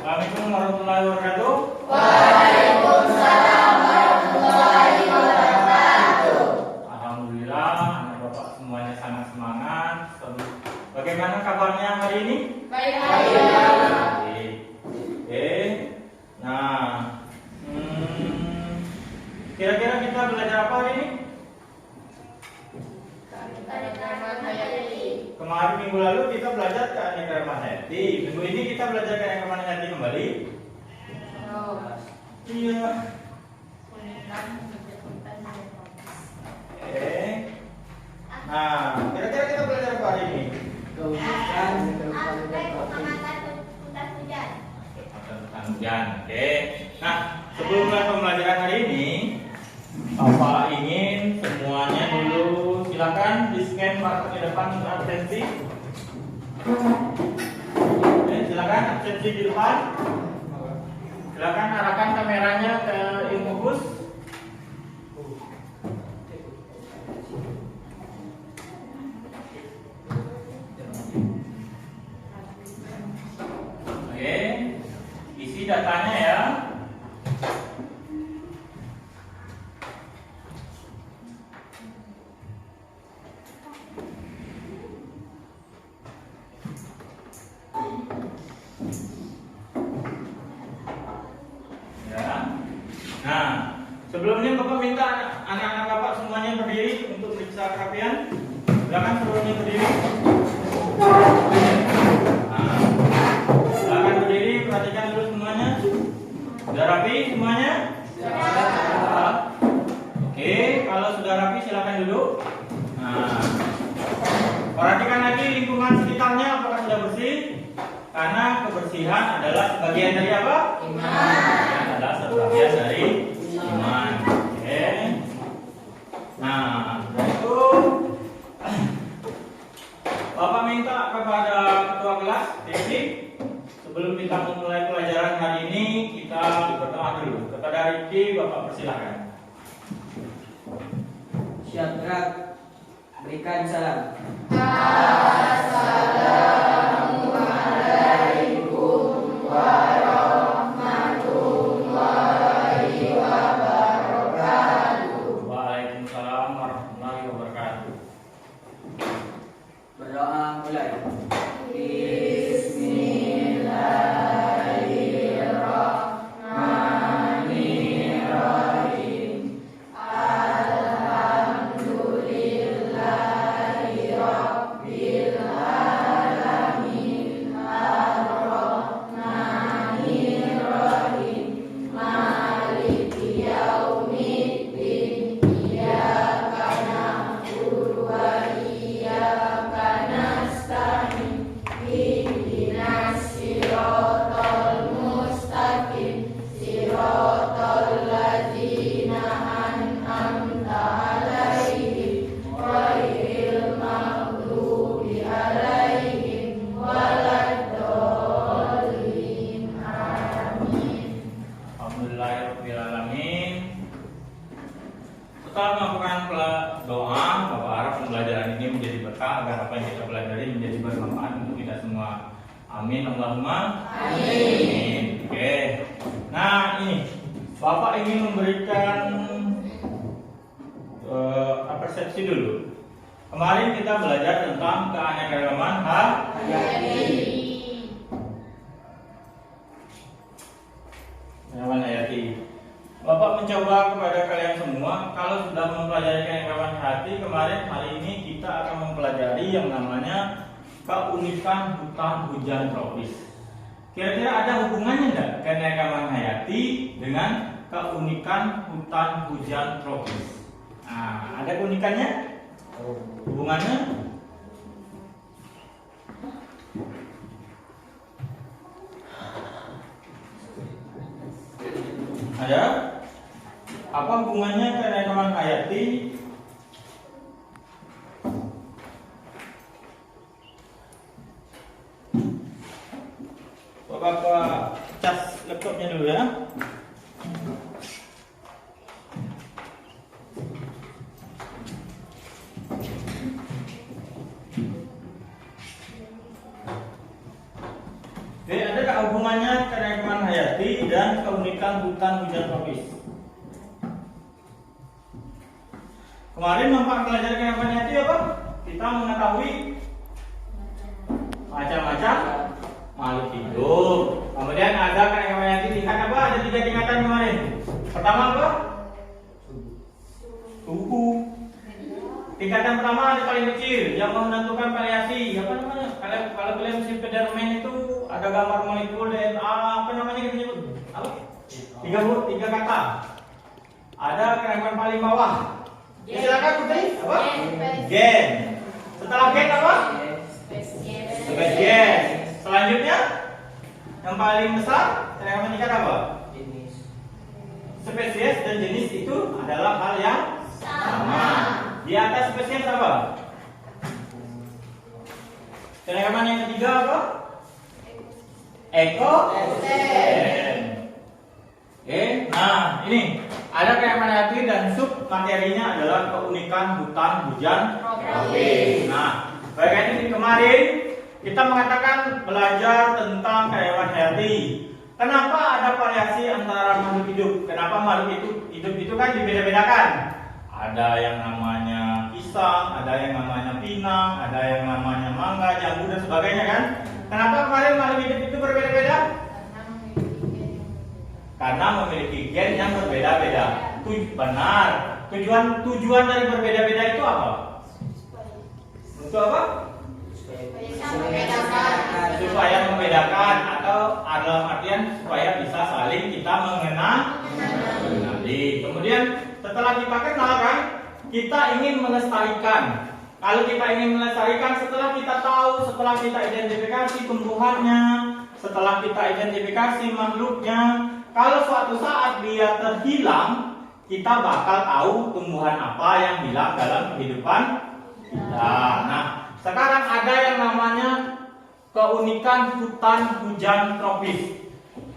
Assalamualaikum warahmatullahi wabarakatuh. Waalaikumsalam warahmatullahi wabarakatuh. Alhamdulillah, anak bapak semuanya sangat semangat. Bagaimana kabarnya hari ini? Baik. Baik. Oke. Nah, kira-kira kita belajar apa hari ini? Kemarin minggu lalu kita belajar keanekaragaman hayati. Minggu ini kita belajar keanekaragaman hayati kembali. Iya. Oke. Nah, kira-kira kita belajar apa hari ini? Tentang hujan. Oke. Nah, sebelum mulai pembelajaran hari ini, Bapak ingin semuanya dulu silakan di scan barcode di depan untuk absensi. Oke, silakan absensi di depan. Silakan arahkan kameranya ke Infokus. Oke, isi datanya ya. Nah, sebelumnya Bapak minta anak-anak Bapak semuanya berdiri untuk periksa kerapian. Silakan seluruhnya berdiri. Nah, silakan berdiri, perhatikan dulu semuanya. Sudah rapi semuanya? Sudah. Oke, kalau sudah rapi silakan duduk. Nah, perhatikan lagi lingkungan sekitarnya apakah sudah bersih? Karena kebersihan adalah sebagian dari apa? Iman. Adalah sebagian dari iman. Oke. Nah, itu Bapak minta kepada ketua kelas, Devi, sebelum kita memulai pelajaran hari ini, kita berdoa dulu. Kepada Riki, Bapak persilahkan. Siap gerak. Berikan salam. Assalamualaikum warahmatullahi wabarakatuh. Waalaikumsalam warahmatullahi wabarakatuh. Berdoa mulai. Bismillahirrahmanirrahim. Alhamdulillahirabbil alamin. Ar-Rahmanirrahim. Maliki yaumiddin. Iyyaka na'budu wa iyyaka nasta'in. Ihdinas siratal mustaqim. Siratal ladzina an'amta 'alaihim ghairil maghdubi 'alaihim waladdallin. Amin. Alhamdulillahirrahmanirrahim. Setelah melakukan doa, Bapak harap pembelajaran ini menjadi berkah agar apa yang kita pelajari menjadi bermanfaat untuk kita semua. Amin. Allahumma amin. Oke. Nah, ini Bapak ingin memberikan persepsi dulu. Kemarin kita belajar tentang keanekaragaman hayati. Bapak mencoba kepada kalian semua, kalau sudah mempelajari keanekaragaman hayati, kemarin hari ini kita akan mempelajari yang namanya keunikan hutan hujan tropis. Kira-kira ada hubungannya enggak keanekaragaman hayati dengan keunikan hutan hujan tropis? Nah, ada keunikannya? Hubungannya? Ada? Apa hubungannya keanekaragaman hayati? Bapak cas laptopnya dulu ya. Oke, ada nggak hubungannya keanekaragaman hayati dan keunikan hutan hujan tropis. Kemarin manfaat belajar kehidupan hayati apa? Kita mengetahui macam-macam makhluk hidup. Kemudian ada kehidupan hayati tingkat apa? Ada 3 tingkatan kemarin. Pertama apa? Suhu. Tingkatan pertama ada paling kecil yang menentukan variasi. Apa namanya? Kalau kalian mesti Federman itu ada gambar molekul DNA, apa namanya kita nyebut? Apa? 3 kata. Ada kehidupan paling bawah. Silakan Putri. Apa? Gen. Setelah gen apa? Spesies. Selanjutnya yang paling besar kehidupan tingkat apa? Jenis. Spesies dan jenis itu adalah hal yang sama. Di atas spesies apa? Keanekaragaman yang ketiga apa? Ekosistem. Oke, nah ini ada keanekaragaman hayati dan sub materinya adalah keunikan hutan hujan tropis. Nah, bagian ini kemarin kita mengatakan belajar tentang keanekaragaman hayati. Kenapa ada variasi antara makhluk hidup? Kenapa makhluk hidup itu kan dibeda-bedakan? Ada yang namanya pisang, ada yang namanya pinang, ada yang namanya mangga, jambu dan sebagainya kan? Kenapa kemarin makhluk hidup itu berbeda-beda? Karena memiliki gen yang berbeda-beda. Benar. Tujuan dari berbeda-beda itu apa? Untuk apa? Supaya membedakan atau dalam artian supaya bisa saling kita mengenali. Kemudian setelah kita kenal kan, kita ingin melestarikan. Kalau kita ingin melestarikan, setelah kita tahu, setelah kita identifikasi tumbuhannya, setelah kita identifikasi makhluknya, kalau suatu saat dia terhilang, kita bakal tahu tumbuhan apa yang hilang dalam kehidupan kita. Nah, sekarang ada yang namanya keunikan hutan hujan tropis.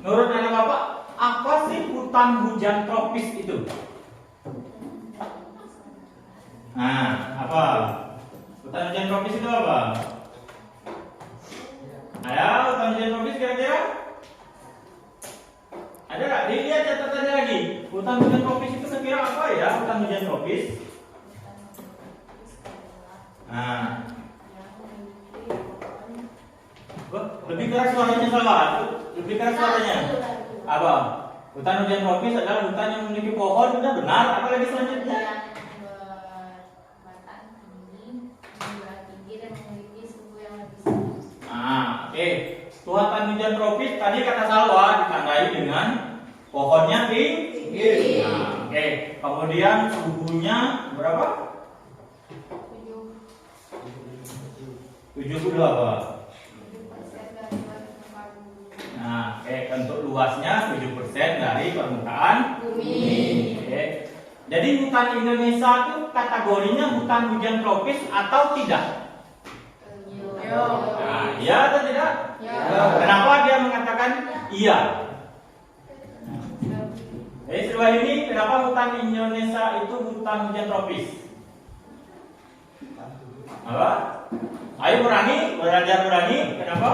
Menurut anak Bapak, apa sih hutan hujan tropis itu? Nah, apa? Hutan hujan tropis itu apa? Ada hutan hujan tropis kira-kira? Ada nggak? Dilihat catatannya lagi. Hutan hujan tropis itu kira-kira apa ya? Hutan hujan tropis. Nah, lebih keras suaranya sama. Lebih keras suaranya. Apa? Hutan hujan tropis adalah hutan yang memiliki pohon. Sudah benar. Apa lagi selanjutnya? Oke. Hutan hujan tropis tadi kata Salwa ditandai dengan pohonnya tinggi. Nah, oke. Kemudian suhunya berapa? 70 apa? Nah, untuk luasnya 7% dari permukaan bumi. Jadi hutan Indonesia itu kategorinya hutan hujan tropis atau tidak? Nah, iya atau tidak? Kenapa dia mengatakan iya? Setelah ini kenapa hutan Indonesia itu hutan hujan tropis? Apa? Ayo belajar berani. Kenapa?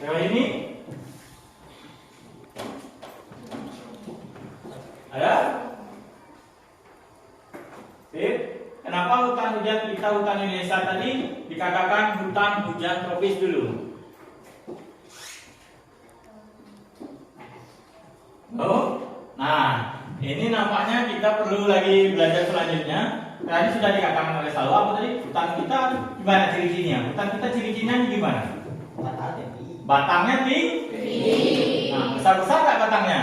Setelah ini ada? Sip. Kenapa hutan Indonesia tadi dikatakan hutan hujan tropis dulu? Oh, nah ini nampaknya kita perlu lagi belajar selanjutnya. Tadi sudah dikatakan oleh Salwa apa tadi? Hutan kita gimana ciri-cirinya? Hutan kita ciri-cirinya gimana? Batangnya tinggi. Nah, besar-besar nggak batangnya?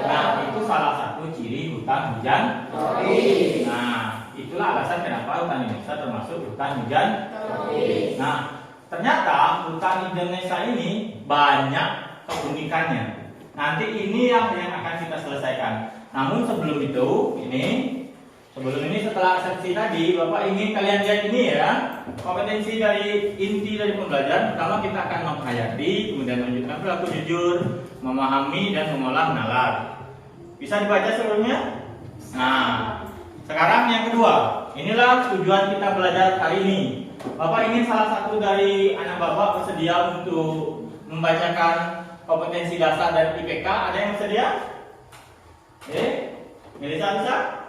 Nah, itu salah satu ciri hutan hujan tropis. Nah, itulah alasan kenapa hutan Indonesia termasuk hutan hujan tropis. Nah, ternyata hutan Indonesia ini banyak keunikannya. Nanti ini yang akan kita selesaikan. Namun sebelum itu, setelah asepsi tadi, Bapak ingin kalian lihat ini ya. Kompetensi inti dari pembelajaran. Pertama kita akan menghayati, kemudian menunjukkan perilaku jujur, memahami dan mengolah nalar. Bisa dibaca sebelumnya? Nah, sekarang yang kedua. Inilah tujuan kita belajar hari ini. Bapak ingin salah satu dari anak Bapak bersedia untuk membacakan kompetensi dasar dan IPK. Ada yang bersedia? Melisa bisa?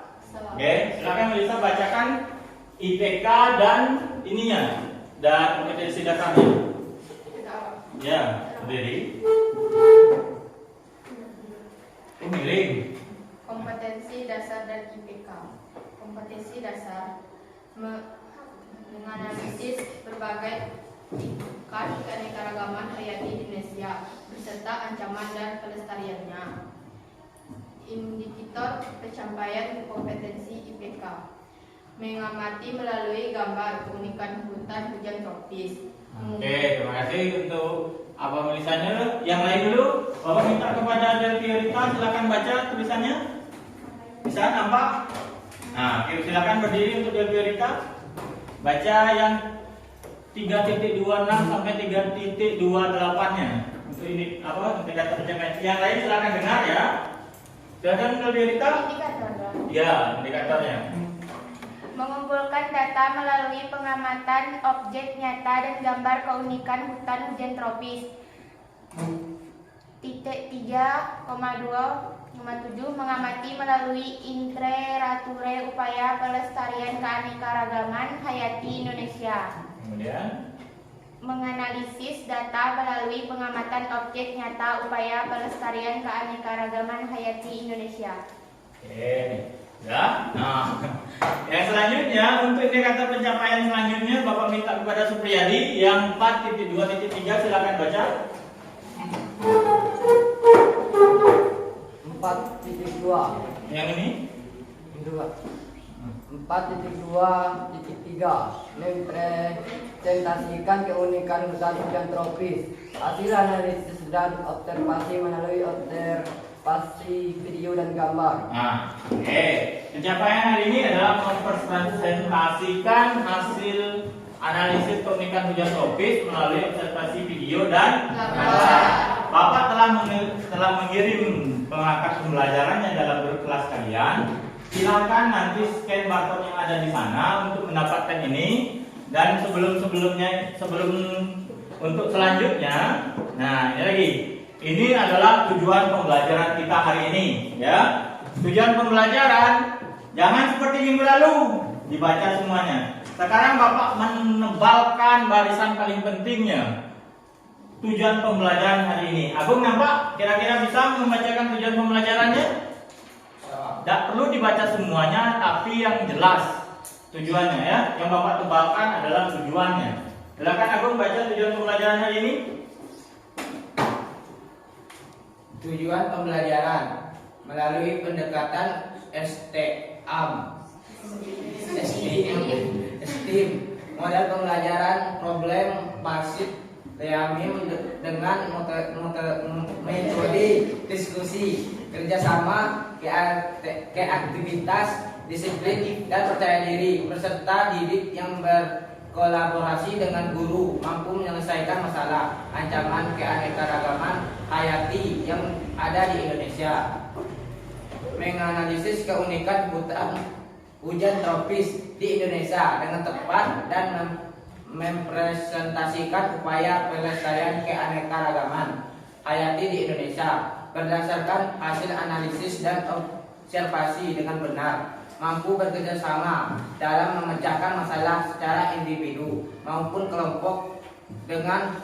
Oke, silakan Melisa bacakan IPK dan ininya dan kompetensi dasarnya. Ya, berdiri. Miring. Kompetensi dasar dan IPK. Kompetensi dasar menganalisis berbagai tingkat keanekaragaman hayati di Indonesia beserta ancaman dan pelestariannya. Indikator pencapaian kompetensi IPK. Mengamati melalui gambar keunikan hutan hujan tropis. Oke, terima kasih untuk Abang tulisannya. Yang lain dulu, Bapak minta kepada Delvi Rita, silakan baca tulisannya. Bisa nampak? Nah, silakan berdiri untuk Delvi Rita. Baca yang 3.26 sampai 3.28-nya. Untuk ini apa? Indikator pencapaian. Yang lain silakan dengar ya. Silakan Delvi Rita. Ya, indikatornya. Mengumpulkan data melalui pengamatan objek nyata dan gambar keunikan hutan hujan tropis. Titik 3,2,7 mengamati melalui intrarature upaya pelestarian keanekaragaman hayati Indonesia. Kemudian Menganalisis data melalui pengamatan objek nyata upaya pelestarian keanekaragaman hayati Indonesia. oke. Ya, nah, yang selanjutnya untuk indikator pencapaian selanjutnya Bapak minta kepada Supriyadi yang 4.2.3 silakan baca. 4.2. Yang ini 4.2.3 mempresentasikan keunikan hutan hujan tropis. Hasil analisis dan observasi melalui observasi video dan gambar. Nah, oke. Pencapaian hari ini adalah mempresentasikan hasil analisis keunikan hujan tropis melalui observasi video dan gambar. Bapak telah mengirim perangkat pembelajarannya dalam grup kelas kalian. Silakan nanti scan barcode yang ada di sana untuk mendapatkan ini. Dan sebelum untuk selanjutnya, nah ini lagi. Ini adalah tujuan pembelajaran kita hari ini, ya. Tujuan pembelajaran jangan seperti minggu lalu dibaca semuanya. Sekarang Bapak menebalkan barisan paling pentingnya. Tujuan pembelajaran hari ini. Agung nampak? Kira-kira bisa membacakan tujuan pembelajarannya? Tidak perlu dibaca semuanya, tapi yang jelas tujuannya ya. Yang Bapak tebalkan adalah tujuannya. Silakan Agung baca tujuan pembelajaran hari ini. Tujuan pembelajaran melalui pendekatan STEM, model pembelajaran problem basis reamin dengan metode diskusi, kerjasama, kreativitas, disiplin dan percaya diri, peserta didik yang berkolaborasi dengan guru, mampu menyelesaikan masalah ancaman keanekaragaman hayati yang ada di Indonesia. Menganalisis keunikan hutan hujan tropis di Indonesia dengan tepat dan mempresentasikan upaya pelestarian keanekaragaman hayati di Indonesia berdasarkan hasil analisis dan observasi dengan benar, mampu bekerjasama dalam memecahkan masalah secara individu maupun kelompok dengan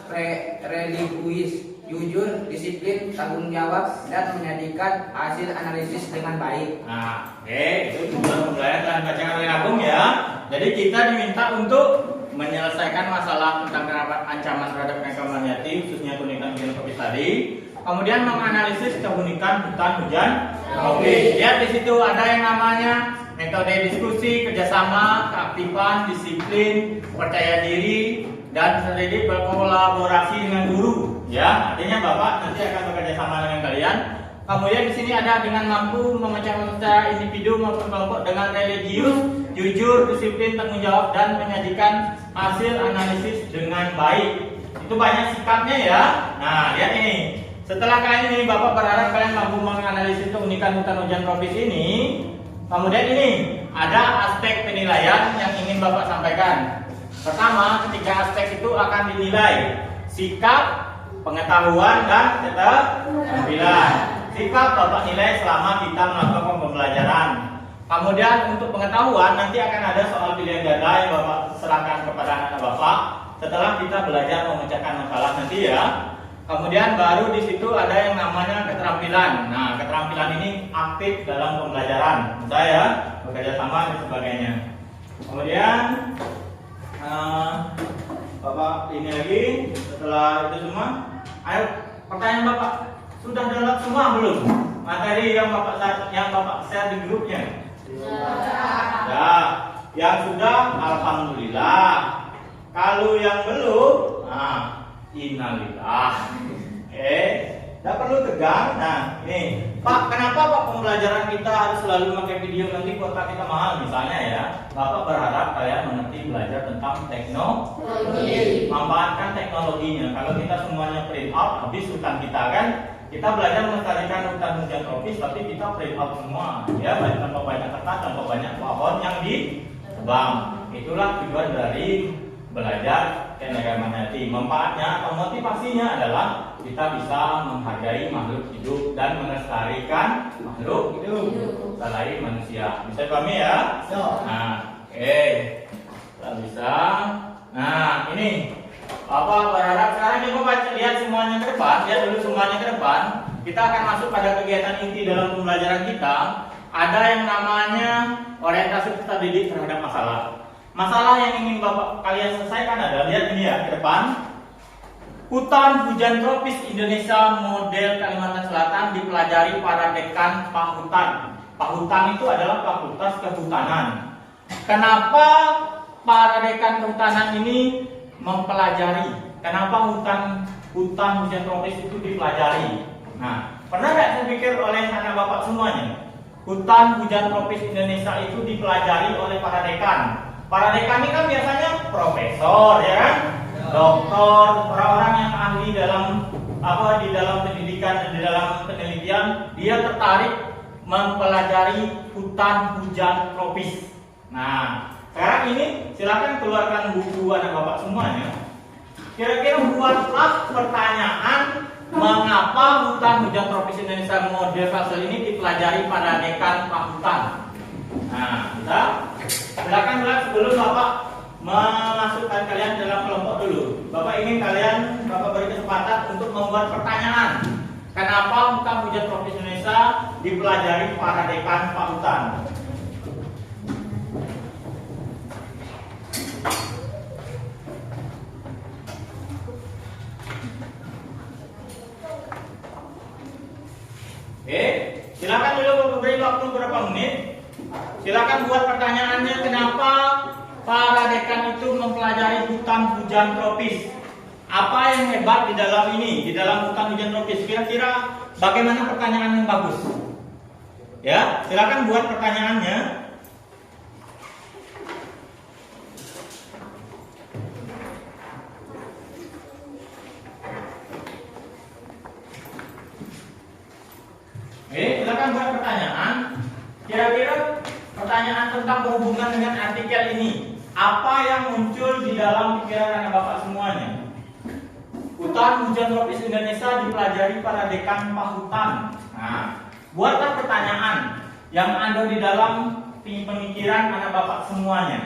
religius, jujur, disiplin, tanggung jawab, dan menyajikan hasil analisis dengan baik. Nah, oke, itu tujuan pembelajaran telah dibacakan oleh Agung ya. Jadi kita diminta untuk menyelesaikan masalah tentang ancaman terhadap keanekaragaman hayati, khususnya keunikan hujan tropis tadi. Kemudian menganalisis keunikan hutan hujan tropis. Lihat di situ ada yang namanya metode diskusi, kerjasama, keaktifan, disiplin, percaya diri, dan strategi berkolaborasi dengan guru. Ya, artinya Bapak nanti akan bekerja sama dengan kalian. Kemudian di sini ada dengan mampu memecahkan secara individu maupun kelompok dengan religius, jujur, disiplin, tanggung jawab, dan menyajikan hasil analisis dengan baik. Itu banyak sikapnya ya. Nah, lihat ini. Setelah kalian ini, Bapak berharap kalian mampu menganalisis keunikan hutan hujan tropis ini. Kemudian ini ada aspek penilaian yang ingin Bapak sampaikan. Pertama, ketiga aspek itu akan dinilai: sikap, pengetahuan dan keterampilan. Sikap Bapak nilai selama kita melakukan pembelajaran. Kemudian untuk pengetahuan nanti akan ada soal pilihan ganda yang Bapak serahkan kepada anak Bapak setelah kita belajar memecahkan masalah nanti ya. Kemudian baru di situ ada yang namanya keterampilan. Nah, keterampilan ini aktif dalam pembelajaran, saya bekerja sama dan sebagainya. Kemudian Bapak ini lagi setelah itu semua, ayo pertanyaan Bapak sudah download semua belum? Materi yang Bapak share di grupnya. Ya, yang sudah alhamdulillah. Kalau yang belum, nah innalillah. Tidak perlu tegang. Nah, ini Pak, kenapa Pak pembelajaran kita harus selalu pakai video, nanti kuota kita mahal misalnya ya. Bapak berharap kalian mengerti belajar tentang teknologi, manfaatkan teknologinya. Kalau kita semuanya print out, habis hutan kita kan. Kita belajar melestarikan hutan tropis, tapi kita print out semua ya, tanpa banyak kertas, tanpa banyak pohon yang ditebang. Itulah tujuan dari belajar keanekaragaman hayati. Manfaatnya atau motivasinya adalah kita bisa menghargai makhluk hidup dan melestarikan makhluk hidup selain manusia. Bisa dipahami ya? Nah, oke. Kita bisa. Nah, ini Bapak berharap sekarang coba lihat semuanya ke depan, lihat dulu semuanya ke depan. Kita akan masuk pada kegiatan inti dalam pembelajaran kita. Ada yang namanya orientasi peserta didik terhadap masalah. Masalah yang ingin Bapak kalian selesaikan adalah, lihat ini ya ke depan. Hutan hujan tropis Indonesia model Kalimantan Selatan dipelajari para dekan Pahutan. Pahutan itu adalah Fakultas Kehutanan. Kenapa para dekan kehutanan ini mempelajari? Kenapa hutan hujan tropis itu dipelajari? Nah, pernah nggak terpikir oleh anak Bapak semuanya? Hutan hujan tropis Indonesia itu dipelajari oleh para dekan. Para dekan ini kan biasanya profesor, ya kan? Doktor, orang-orang yang ahli di dalam pendidikan dan di dalam penelitian, dia tertarik mempelajari hutan hujan tropis. Nah, sekarang ini silakan keluarkan buku anak Bapak semuanya. Kira-kira buatlah pertanyaan, mengapa hutan hujan tropis Indonesia model Kalsel ini dipelajari pada dekan Pahutan. Nah, bisa? Silakan sebelum Bapak memasukkan kalian dalam kelompok dulu. Bapak ingin Bapak beri kesempatan untuk membuat pertanyaan. Kenapa hutan hujan tropis Indonesia dipelajari para dekan Pahutan? Silakan dulu beri waktu berapa menit. Silakan buat pertanyaannya, kenapa para dekan itu mempelajari hutan hujan tropis? Apa yang hebat di dalam ini, di dalam hutan hujan tropis? Kira-kira bagaimana pertanyaan yang bagus? Ya, silakan buat pertanyaannya. Silakan buat pertanyaan. Kira-kira pertanyaan tentang berhubungan dengan artikel ini, apa yang muncul di dalam pikiran anak Bapak semuanya? Hutan hujan tropis Indonesia dipelajari para dekan Pahutan. Nah, buatlah pertanyaan yang ada di dalam pemikiran anak Bapak semuanya.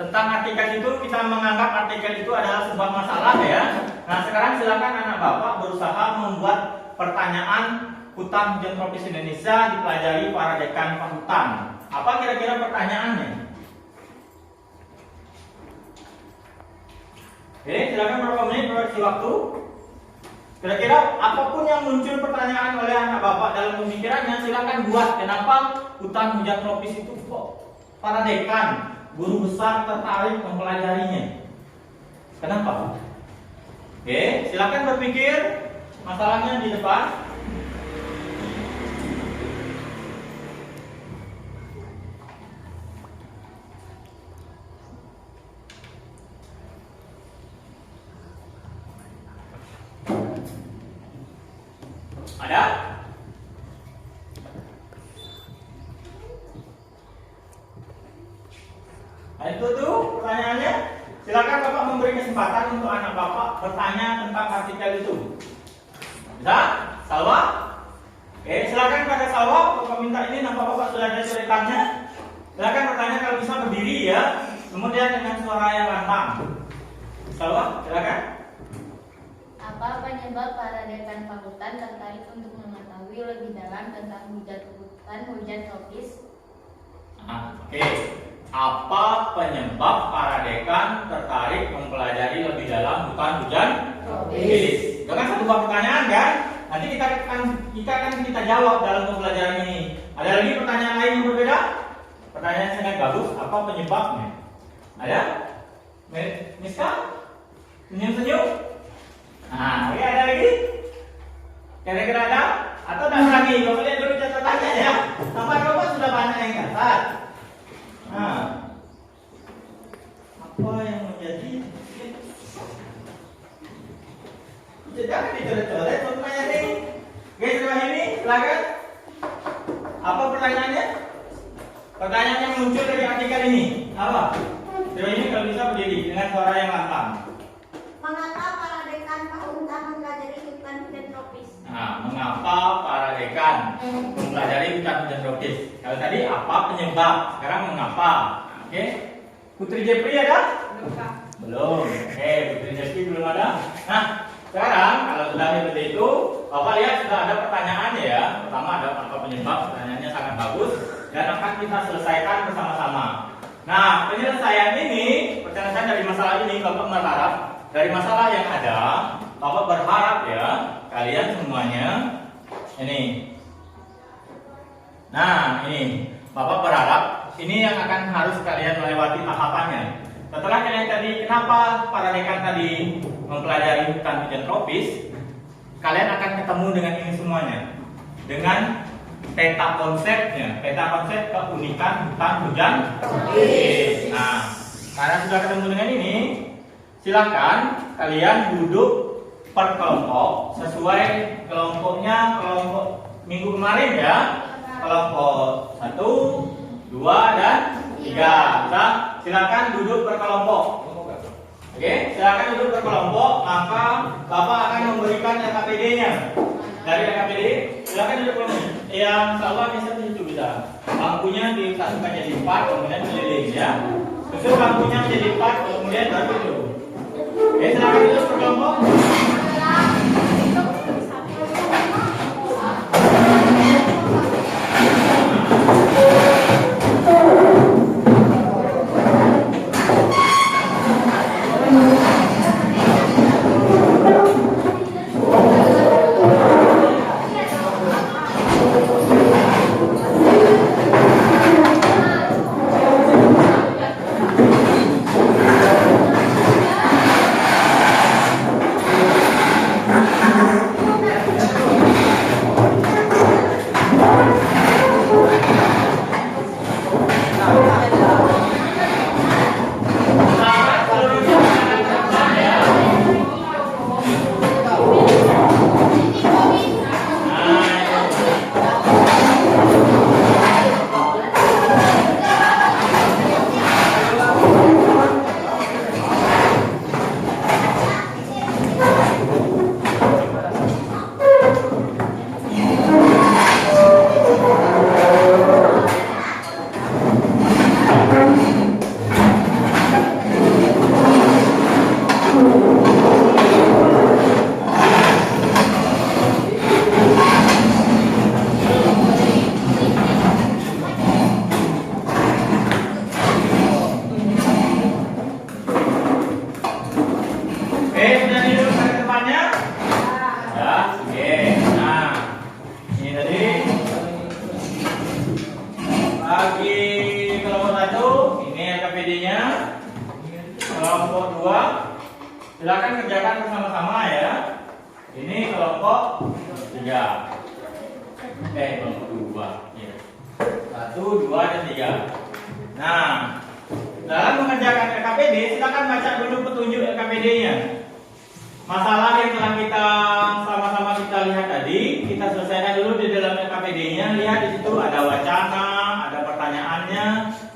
Tentang artikel itu, kita menganggap artikel itu adalah sebuah masalah ya. Nah, sekarang silakan anak Bapak berusaha membuat pertanyaan hutan hujan tropis Indonesia dipelajari para dekan Pahutan. Apa kira-kira pertanyaannya? Silakan berapa menit beraksi waktu. Kira-kira apapun yang muncul pertanyaan oleh anak Bapak dalam pemikirannya, silakan buat. Kenapa hutan hujan tropis itu kok para dekan, guru besar tertarik mempelajarinya? Kenapa? Silakan berpikir. Masalahnya di depan. Ada? Nah, itu tuh pertanyaannya. Silakan Bapak memberi kesempatan untuk anak Bapak bertanya tentang artikel itu? Bisa? Salwa? Oke, silakan pada Salwa. Bapak minta ini, nampak Bapak sudah ada ceritanya. Silakan bertanya kalau bisa berdiri ya. Kemudian dengan suara yang lantang. Salwa, silakan. Apa penyebab para dekan fakultas tertarik untuk mengetahui lebih dalam tentang hujan tropis? Oke. Apa penyebab para dekan tertarik mempelajari lebih dalam hujan tropis? Itu kan satu buah pertanyaan kan? Nanti kita jawab dalam pembelajaran ini. Ada lagi pertanyaan lain yang berbeda? Pertanyaan yang sangat bagus. Apa penyebabnya? Ada? Miska? Senyum-senyum? Nah, oke, ada lagi? Kira-kira ada? Atau tidak lagi? Bapak lihat dulu catatannya ya. Sampai Bapak sudah banyak yang catat. Nah, apa yang menjadi? Jangan dicoret-coret pertanyaan ini. Oke, setelah ini silakan. Apa pertanyaannya? Pertanyaan yang muncul dari artikel ini apa? Setelah ini kalau bisa berdiri dengan suara yang lantang. Mengapa para dekan fakultas mempelajari hutan tropis? Nah, mengapa para dekan mempelajari hutan tropis? Kalau tadi apa penyebab, sekarang mengapa? Oke, Putri Jepri ada? Belum. Oke, Putri Jepri belum ada. Nah, sekarang kalau sudah seperti itu, Bapak lihat sudah ada pertanyaannya ya. Pertama ada apa penyebab, pertanyaannya sangat bagus dan akan kita selesaikan bersama-sama. Nah, penyelesaian ini, penyelesaian dari masalah ini Bapak berharap dari masalah yang ada, Bapak berharap ya kalian semuanya ini. Nah, ini Bapak berharap ini yang akan harus kalian melewati tahapannya. Setelah kalian tadi, kenapa para dekan tadi mempelajari hutan tropis, kalian akan ketemu dengan ini semuanya, dengan peta konsepnya, peta konsep keunikan hutan tropis. Nah, karena sudah ketemu dengan ini, silakan kalian duduk per kelompok sesuai kelompoknya, kelompok minggu kemarin ya, kelompok 1, 2, dan 3. Bisa? Silakan duduk berkelompok. Oke, silakan duduk berkelompok. Maka Bapak akan memberikan LKPD-nya. Dari LKPD, silakan duduk berkelompok. Yang salah bisa itu bisa. Bangkunya disatukan jadi 4, kemudian keliling ya. Terus bangkunya menjadi 4, kemudian baru itu. Oke, silakan duduk berkelompok. Kelompok 2, silakan kerjakan bersama-sama ya. Ini kelompok 3. Kelompok 2. Ya. 1, 2, dan 3. Nah, dalam mengerjakan LKPD, silakan baca dulu petunjuk LKPD-nya. Masalah yang telah kita sama-sama kita lihat tadi, kita selesaikan dulu di dalam LKPD-nya. Lihat di situ ada wacana, ada pertanyaannya,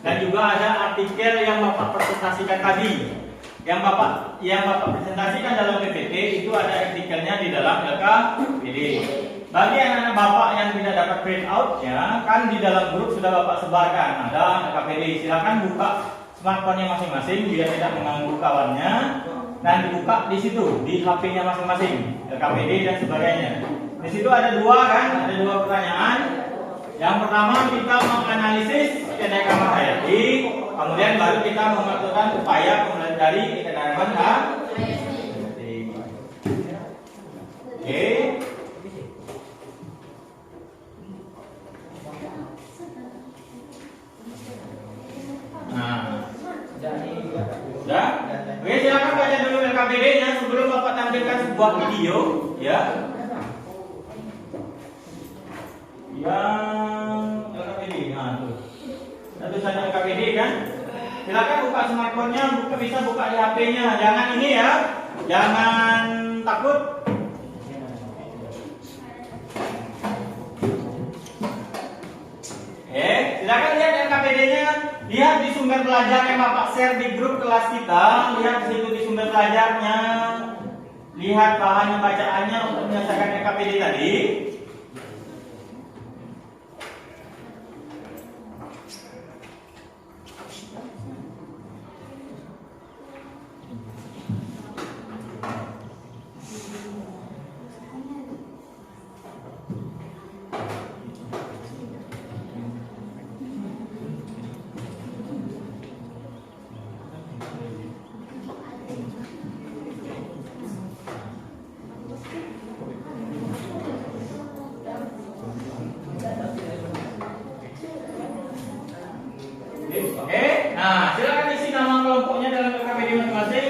dan juga ada artikel yang Bapak presentasikan tadi. Yang Bapak yang Bapak presentasikan dalam PPT itu ada artikelnya di dalam LKPD. Bagi anak-anak Bapak yang tidak dapat print out-nya, kan di dalam grup sudah Bapak sebarkan ada LKPD. Silakan buka smartphone-nya masing-masing biar tidak mengganggu kawannya dan dibuka di situ di HP-nya masing-masing, LKPD dan sebagainya. Di situ ada ada dua pertanyaan. Yang pertama kita menganalisis keanekaragaman hayati, kemudian baru kita melakukan upaya mempelajari keanekaragaman hayati. Oke. Nah, sudah? Oke, silakan baca dulu LKPD-nya sebelum Bapak tampilkan sebuah video, ya. Yang LKPD, nah tuh. Tulisannya LKPD kan? Silakan buka smartphone-nya, bisa buka di HP-nya. Jangan ini ya, jangan takut. Silakan lihat LKPD-nya. Lihat di sumber belajar yang Bapak share di grup kelas kita. Lihat di situ di sumber belajarnya. Lihat bahan bacaannya untuk menyelesaikan LKPD tadi. Oke, nah silakan isi nama kelompoknya dalam LKPD masing-masing.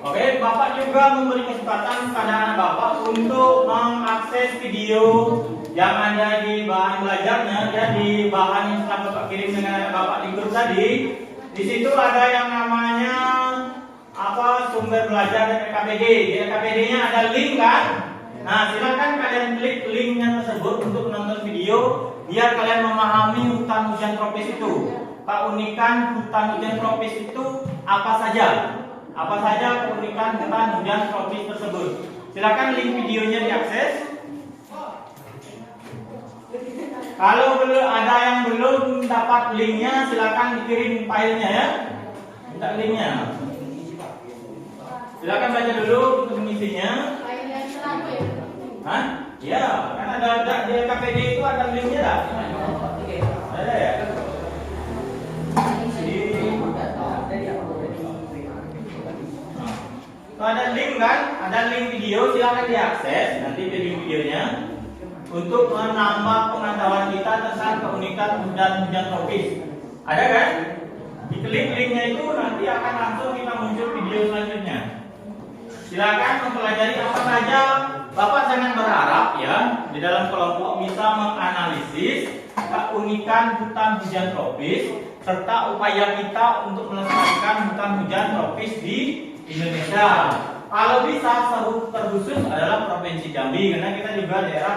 Oke, Bapak juga memberi kesempatan pada anak Bapak untuk mengakses video yang ada di bahan belajarnya, ya, di bahan yang telah Bapak kirim dengan anak Bapak di grup tadi. Di situ ada yang namanya sumber belajar dan LKPD. Di LKPD-nya ada link kan? Nah, silakan kalian klik linknya tersebut untuk menonton video biar kalian memahami hutan hujan tropis itu. Keunikan hutan hujan tropis itu apa saja? Apa saja keunikan hutan hujan tropis tersebut? Silakan link videonya diakses. Kalau ada yang belum dapat linknya, silakan dikirim filenya ya. Minta linknya. Silakan baca dulu untuk mengisinya. Hah? Ya, kan ada di LKPD itu ada linknya lah. Ada ya. Ada link kan? Ada link video, silakan diakses nanti di link videonya untuk menambah pengetahuan kita tentang keunikan hujan tropis. Ada kan? Diklik linknya itu nanti akan langsung kita muncul video selanjutnya. Silakan mempelajari apa saja. Bapak jangan berharap ya di dalam kelompok bisa menganalisis keunikan hutan hujan tropis serta upaya kita untuk melestarikan hutan hujan tropis di Indonesia. Kalau bisa terkhusus adalah Provinsi Jambi karena kita juga daerah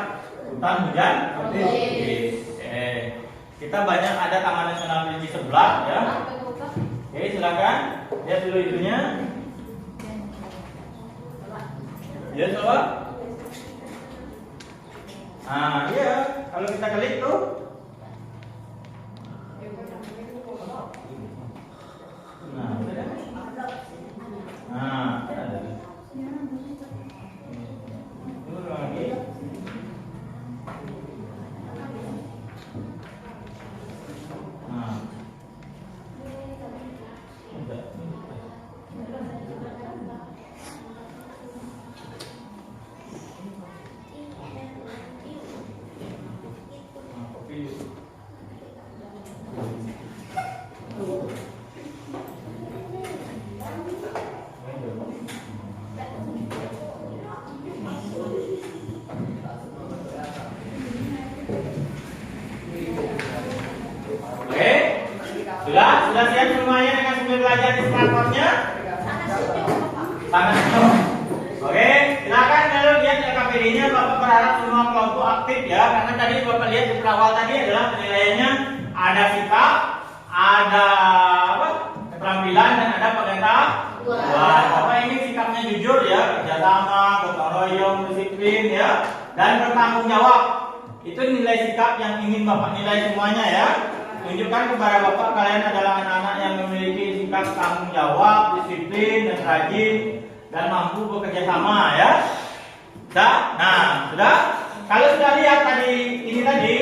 hutan hujan tropis. Kita banyak ada Taman Nasional di sebelah ya. Oke, silakan lihat dulu itunya. Ya, coba. Nah, iya, kalau kita klik tuh. Nah, ada. Dulu lagi. Nah. sudah siap semuanya dengan sumber belajar di smartphone-nya? Sangat setuju, Bapak. Sangat setuju. Oke, silakan kalau lihat KPD-nya, Bapak berharap semua kelompok aktif ya, karena tadi Bapak lihat di awal tadi adalah penilaiannya ada sikap, ada apa? Keterampilan dan ada pengetahuan. Bapak ingin sikapnya jujur ya, kerjasama, gotong royong, disiplin ya, dan bertanggung jawab. Itu nilai sikap yang ingin Bapak nilai semuanya ya. Tunjukkan kepada Bapak kalian adalah anak-anak yang memiliki sikap tanggung jawab, disiplin, dan rajin, dan mampu bekerja sama ya. Nah, sudah. Kalau sudah lihat tadi ini tadi,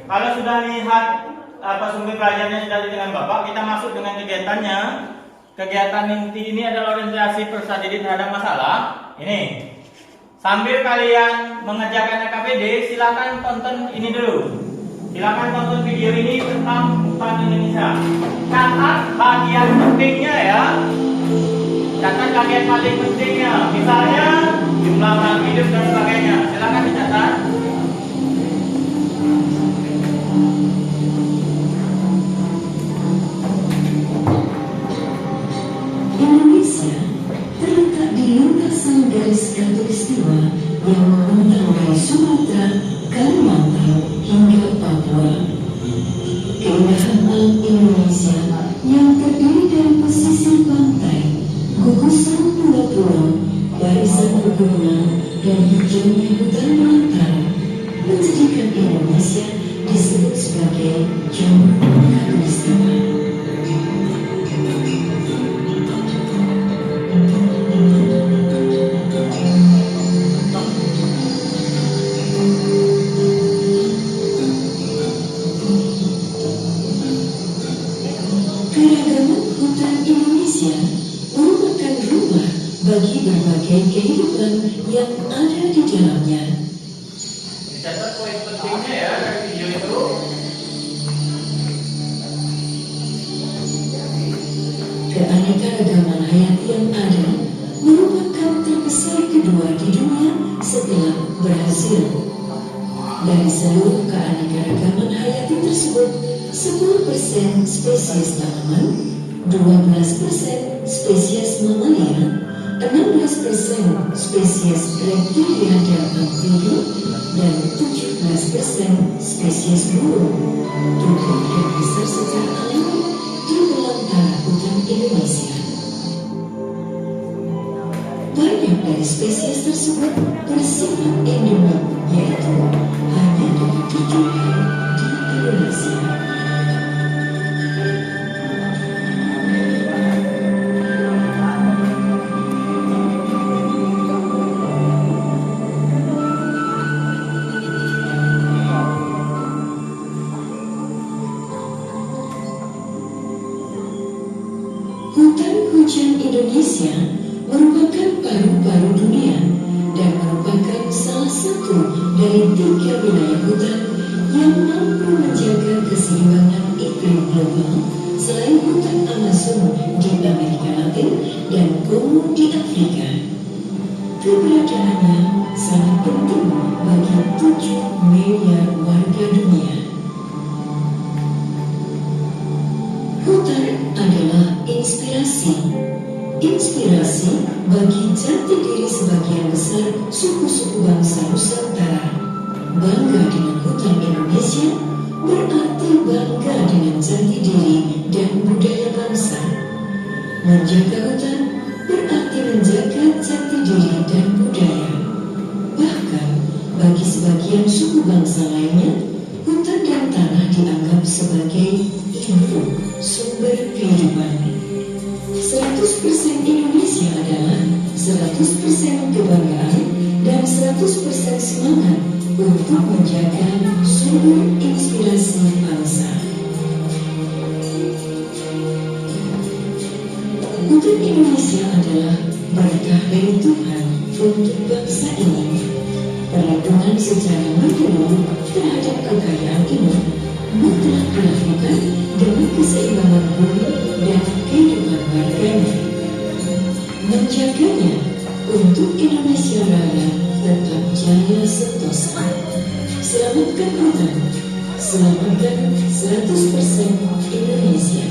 kalau sudah lihat sumber belajarnya sudah dengan Bapak, kita masuk dengan kegiatannya. Kegiatan inti ini adalah orientasi peserta didik terhadap masalah. Ini. Sambil kalian mengerjakan KPD, silakan tonton ini dulu. Silakan tonton video ini tentang Hutan Indonesia. Catat bagian pentingnya ya. Catat bagian paling pentingnya. Misalnya jumlah orang hidup dan sebagainya. Silakan dicatat. Indonesia terletak di lintasan garis khatulistiwa yang membentang dari Sumatera, Kalimantan hingga Papua. Keindahan alam Indonesia yang terdiri dari pesisir pantai, gugusan pulau-pulau, barisan pegunungan, dan hijaunya hutan belantara menjadikan Indonesia disebut sebagai jamur khatulistiwa. Keragaman hutan Indonesia merupakan rumah bagi berbagai kehidupan yang ada di dalamnya. Dicatat poin pentingnya ya dari video itu. Keanekaragaman hayati yang ada merupakan terbesar kedua di dunia setelah Brasil. Dari seluruh keanekaragaman hayati tersebut, 10% spesies tanaman, 12% spesies mamalia, 16% spesies reptilia dan amfibi, dan 17% spesies burung tumbuh dan besar secara alami di belantara hutan Indonesia. Banyak dari spesies tersebut bersifat endemik, yaitu hanya dapat dijumpai di Indonesia. Hutan hujan Indonesia merupakan paru-paru dunia dan merupakan salah satu dari 3 wilayah hutan yang mampu menjaga keseimbangan iklim global selain hutan Amazon di Amerika Latin dan Kongo di Afrika. Keberadaannya sangat penting bagi 7 miliar warga dunia. Hutan adalah inspirasi bagi jati diri sebagian besar suku-suku bangsa Nusantara. Bangga dengan hutan Indonesia berarti bangga dengan jati diri dan budaya bangsa. Menjaga hutan berarti menjaga jati diri dan budaya. Bahkan bagi sebagian suku bangsa lainnya, hutan dan tanah dianggap sebagai info sumber kehidupan. 100% Indonesia adalah 100% kebanggaan dan 100% semangat untuk menjaga sumber inspirasi bangsa. Hutan Indonesia adalah berkah dari Tuhan untuk bangsa ini. Perlindungan secara menyeluruh terhadap kekayaan ini mutlak dilakukan demi keseimbangan bumi dan kehidupan warganya. Menjaganya untuk Indonesia Raya tetap jaya sentosa. Selamatkan hutan, selamatkan 100% Indonesia.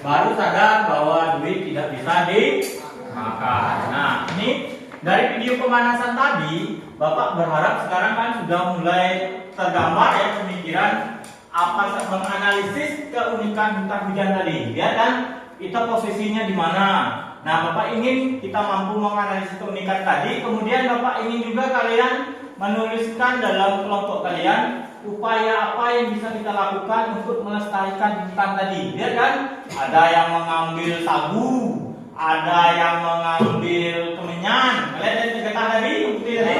baru sadar bahwa duit tidak bisa dimakan. Nah, ini dari video pemanasan tadi, Bapak berharap sekarang kan sudah mulai tergambar ya pemikiran apa menganalisis keunikan hutan hujan tadi, ya kan? Kita posisinya di mana? Nah, Bapak ingin kita mampu menganalisis keunikan tadi, kemudian Bapak ingin juga kalian menuliskan dalam kelompok kalian upaya apa yang bisa kita lakukan untuk melestarikan hutan tadi, ya kan? Ada yang mengambil sagu, ada yang mengambil kemenyan. Kalian lihat kegiatan tadi, bukti tadi.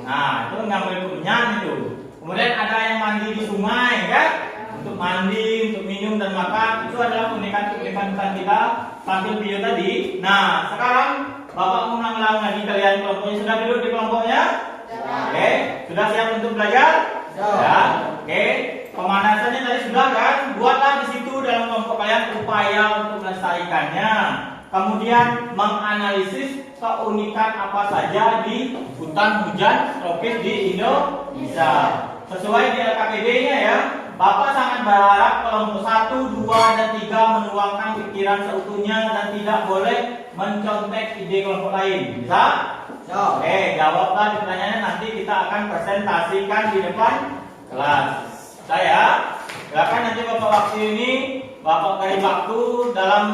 Nah, itu mengambil kemenyan itu. Kemudian ada yang mandi di sungai, kan? Untuk mandi, untuk minum dan makan. Itu adalah keunikan-keunikan hutan kita sambil video tadi. Nah, sekarang Bapak mengulang lagi kalian kelompoknya. Sudah duduk di kelompoknya? Oke, sudah siap untuk belajar? Ya. Oke, pemanasannya tadi sudah kan? Buatlah di situ dalam kelompok kalian upaya untuk melestarikannya. Kemudian menganalisis keunikan apa saja di hutan hujan tropis di Indonesia. Sesuai di LKPD-nya ya, Bapak sangat berharap kelompok 1, 2, dan 3 menuangkan pikiran seutuhnya dan tidak boleh mencontek ide kelompok lain. Bisa? Oke, jawablah pertanyaannya, nanti kita akan presentasikan di depan kelas. Saya silakan nanti Bapak waktu ini, Bapak beri waktu dalam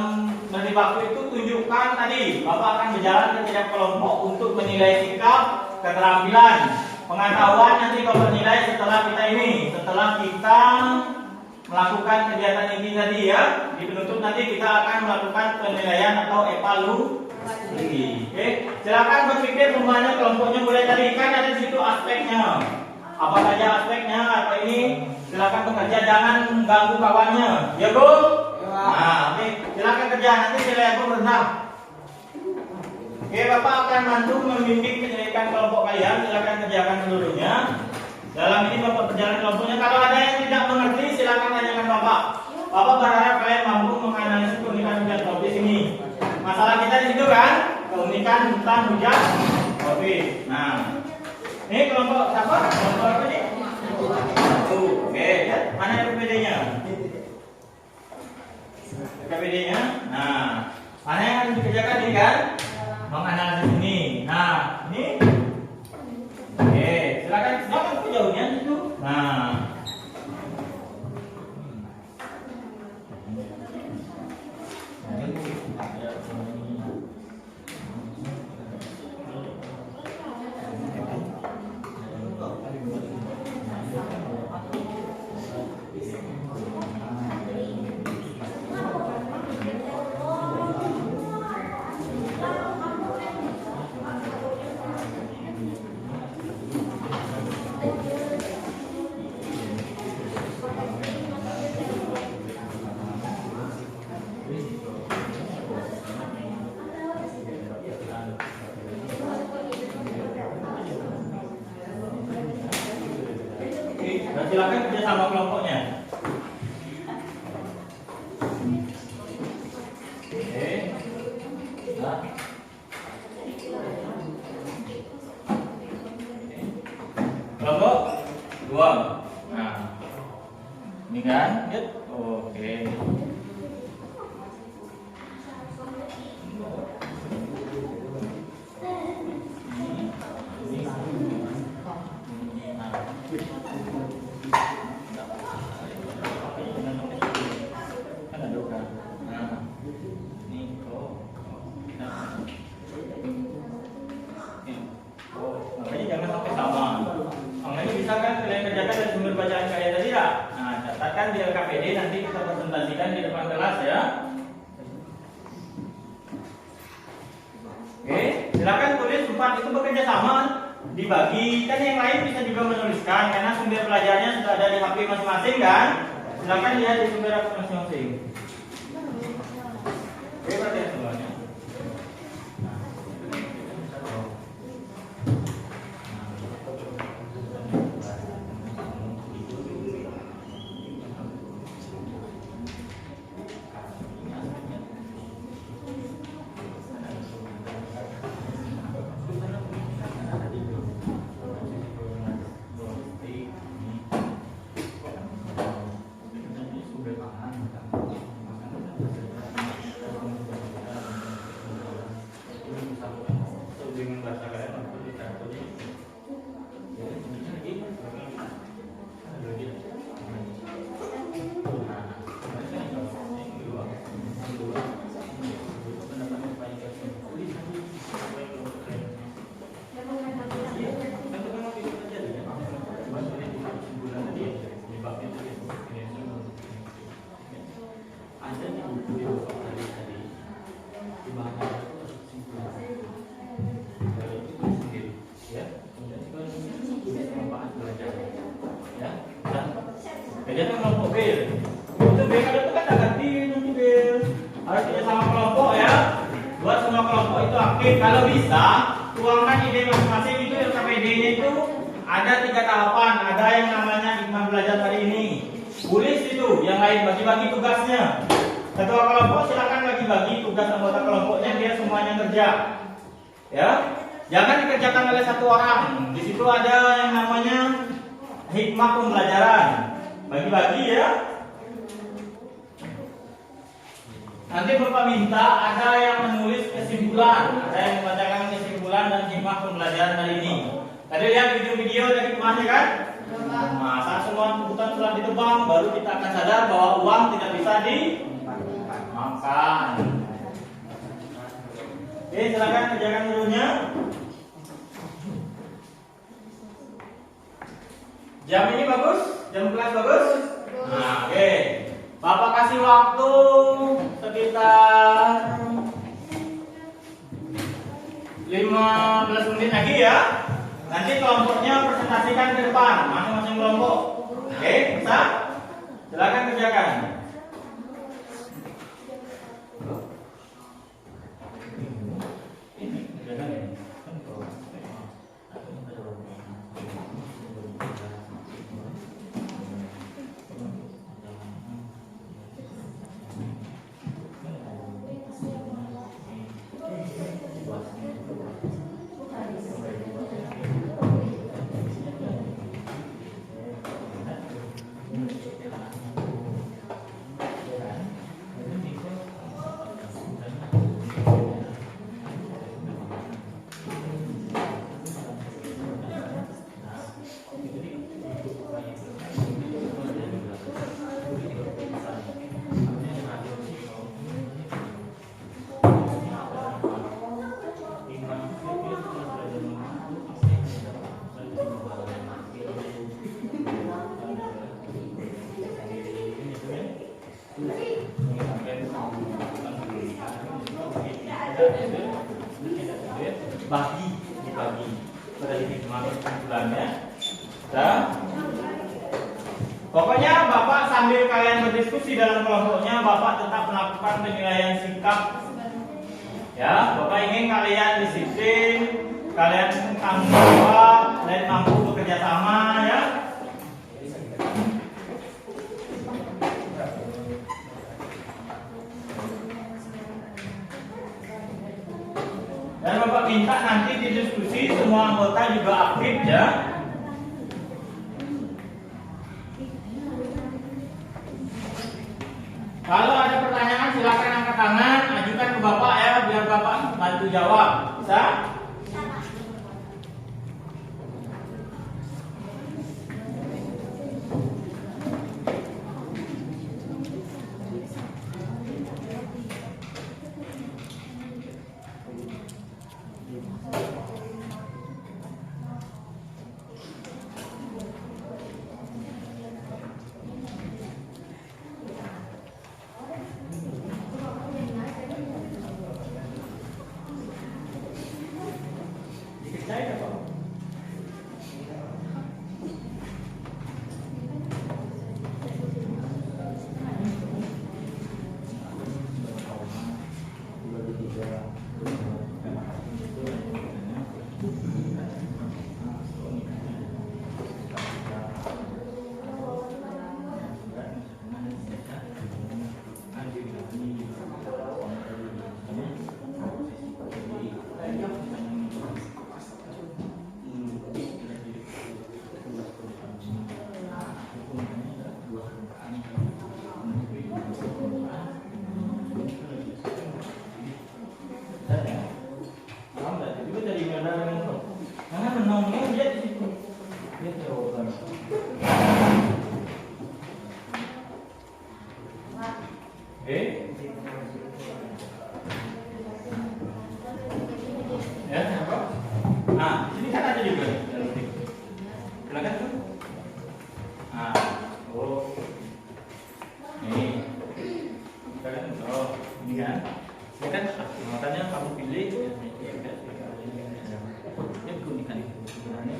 beri waktu itu tunjukkan tadi. Bapak akan berjalan ke tiap kelompok untuk menilai sikap, keterampilan, pengetahuan. Nanti Bapak nilai setelah kita melakukan kegiatan ini tadi ya. Di penutup nanti kita akan melakukan penilaian atau evaluasi. Oke, silakan berpikir semuanya kelompoknya mulai tadi kan ada di situ aspeknya. Apa saja aspeknya apa ini? Silakan bekerja, jangan mengganggu kawannya. Ya, Bu? Nah, oke, silakan kerja, nanti nilai aku rendah. Oke, Bapak akan bantu membimbing penyelidikan kelompok kalian. Silakan kerjakan seluruhnya. Dalam ini Bapak berjalan kelompoknya. Kalau ada yang tidak mengerti, silakan tanyakan Bapak. Bapak berharap kalian mampu menganalisis keunikan hujan tropis ini. Masalah kita di situ kan, keunikan hutan hujan tropis. Nah, ini kelompok siapa? Kelompok apa ini? Oke, lihat mana LKPD-nya? LKPD-nya. Nah, mana yang harus dikerjakan ini kan? Menganalisis ini. Nah, ini. Oke, silakan ke jauhnya itu. Nah. Silakan kerja sama kelompoknya. Oke. Nah. Kelompok 2. Nah. Ini kan? Yep. Oke. Catatkan di LKPD, nanti kita presentasikan di depan kelas ya. Oke, silakan tulis 4 itu bekerja sama, dibagi. Kan yang lain bisa juga menuliskan karena sumber belajarnya sudah ada di HP masing-masing kan. Silakan lihat di sumber HP masing-masing. Oke, perhatian semuanya. Kegiatan kelompok B. Untuk B kalau itu kan ada ganti nanti B. Harus kerja sama kelompok ya. Buat semua kelompok itu aktif. Kalau bisa, tuangkan ide masing-masing itu LKPD-nya itu ada 3 tahapan. Ada yang namanya hikmah belajar hari ini. Tulis itu, yang lain bagi-bagi tugasnya. Ketua kelompok silakan bagi-bagi tugas anggota kelompoknya biar semuanya kerja. Ya, jangan dikerjakan oleh 1 orang. Di situ ada yang namanya hikmah pembelajaran. Bagi-bagi ya. Nanti Bapak minta ada yang menulis kesimpulan, ada yang membacakan kesimpulan dan hikmah pembelajaran hari ini. Tadi lihat video-video dari hikmahnya kan? Nah, saat semua tuntutan sudah ditebang, baru kita akan sadar bahwa uang tidak bisa dimakan. Oke, silakan kerjakan dulunya. Jam ini bagus? Jam kelas bagus? Nah, oke. Bapak kasih waktu sekitar 15 menit lagi ya. Nanti kelompoknya presentasikan ke depan, masing-masing kelompok. Oke, bisa? Silakan kerjakan. Dibagi pada hikmah kesimpulannya. Pokoknya Bapak sambil kalian berdiskusi dalam kelompoknya, Bapak tetap melakukan penilaian sikap. Ya, Bapak ingin kalian disiplin, kalian tanggung jawab, kalian mampu bekerja sama ya. Dan Bapak minta nanti di diskusi semua anggota juga aktif ya. Kalau ada pertanyaan silakan angkat tangan, ajukan ke Bapak ya biar Bapak bantu jawab. Bisa? Kan oh ini kan, ini kan makanya kamu pilih ya keunikan itu sebenarnya.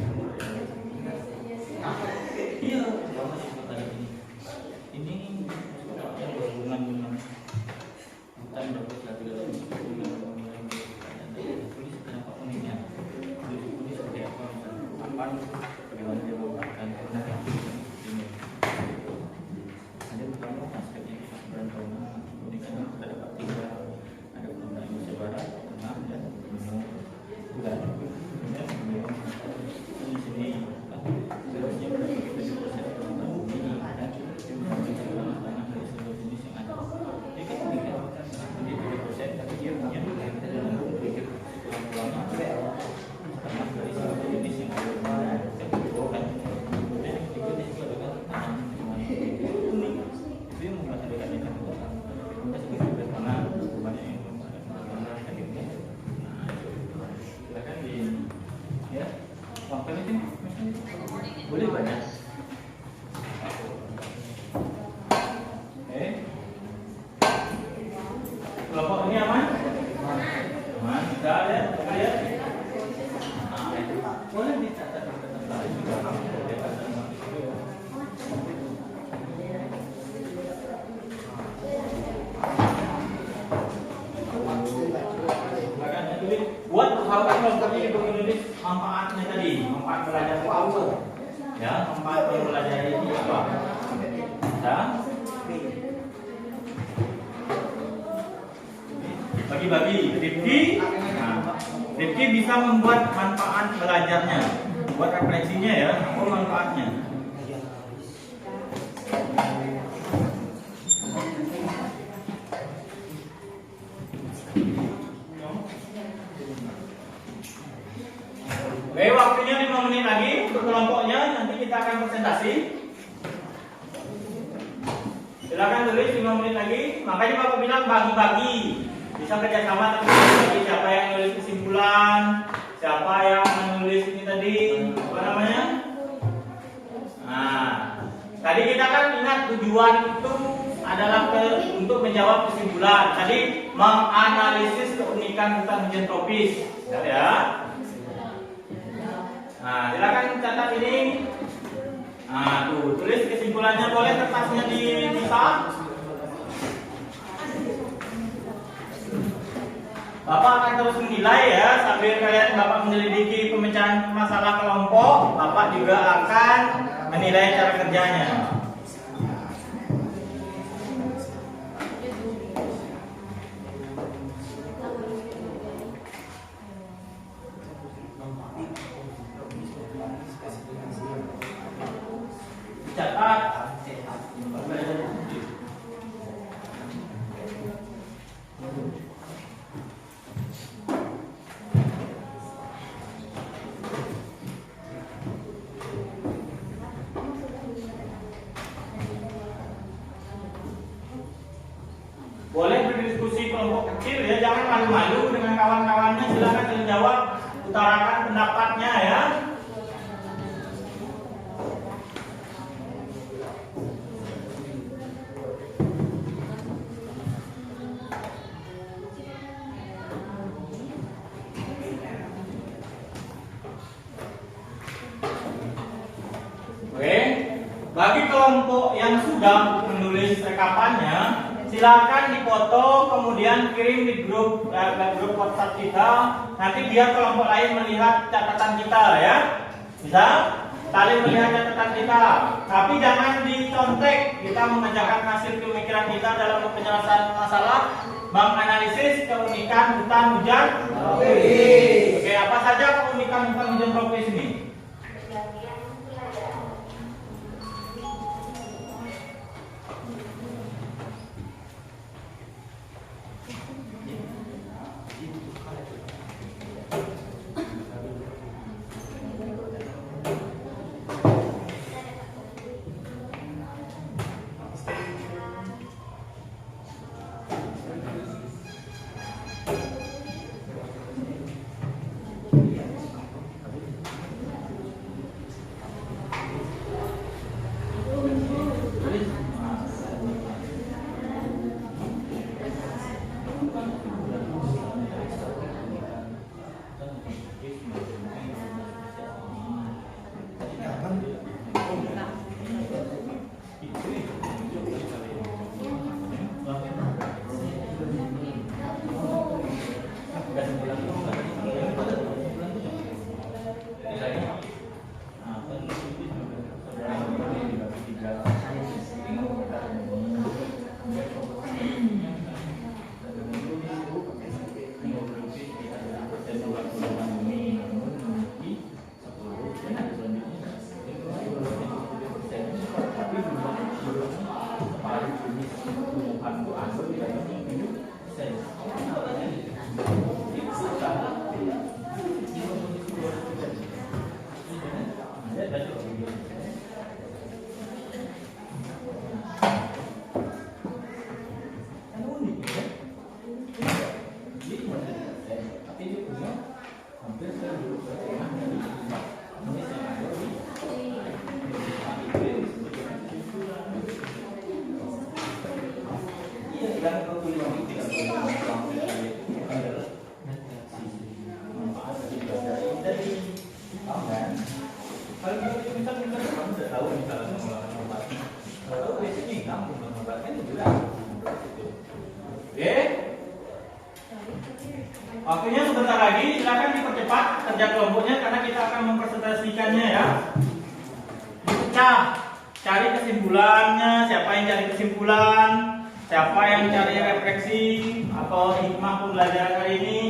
Iya, ini yang berhubungan dengan hutan bagus lagi tulis kenapa uniknya, tulis seperti apa, apa bagaimana dia membuatkan karena ini ada beberapa aspeknya berantakan uniknya ada tinggal ada penanda Indonesia Barat tengah dan timur bukan ini sini terusnya berarti 7% permukaan bumi dan tanah dari seluruh jenis yang ada. Ini kan uniknya jadi 7% tapi dia punya berikut pulang-pulangnya tanah dari seluruh jenis yang ada dan itu kan dan berikutnya juga dengan tanah semuanya unik itu yang membuat ada ikan itu kita sebagai tanah banyak yang belum ada tanah akhirnya nah silakan di ya makan itu boleh banyak kelompok ini aman? Aman, sudah ya? Kemudian boleh dicatat lain juga buat usahakan kelompoknya untuk menulis manfaatnya tadi, manfaat belajar itu apa? Ya, manfaat belajar ini apa? Ya. Bagi-bagi, Rifki bisa membuat manfaat belajarnya, buat refleksinya ya, apa manfaatnya? Oke, waktunya 5 menit lagi untuk kelompoknya, nanti kita akan presentasi. Silakan tulis 5 menit lagi, makanya Bapak bilang bagi-bagi. Bisa kerjasama teman-teman, siapa yang nulis kesimpulan, siapa yang menulis ini tadi, apa namanya? Nah, tadi kita kan ingat tujuan itu adalah untuk menjawab kesimpulan. Tadi menganalisis keunikan hutan hujan tropis, ya. Nah, silakan catat ini. Nah, tuh tulis kesimpulannya, boleh kertasnya dipisah. Bapak akan terus menilai ya, sambil kalian Bapak menyelidiki pemecahan masalah kelompok, Bapak juga akan menilai cara kerjanya. Catat. Boleh berdiskusi kelompok kecil ya, jangan malu-malu dengan kawan-kawannya, silakan jawab, utarakan pendapatnya ya. Oke, bagi kelompok yang sudah menulis rekapannya, silakan dipoto kemudian kirim di grup WhatsApp kita. Nanti biar kelompok lain melihat catatan kita ya. Bisa saling melihat catatan kita. Tapi jangan dicontek. Kita mengerjakan hasil pemikiran kita dalam penyelesaian masalah, menganalisis keunikan hutan hujan tropis. Oke, apa saja keunikan hutan hujan tropis ini? Oke. Waktunya sebentar lagi, silakan dipercepat kerja kelompoknya karena kita akan mempresentasikannya ya. Dipecah, cari kesimpulannya, siapa yang cari kesimpulan, siapa yang cari refleksi atau hikmah pembelajaran hari ini.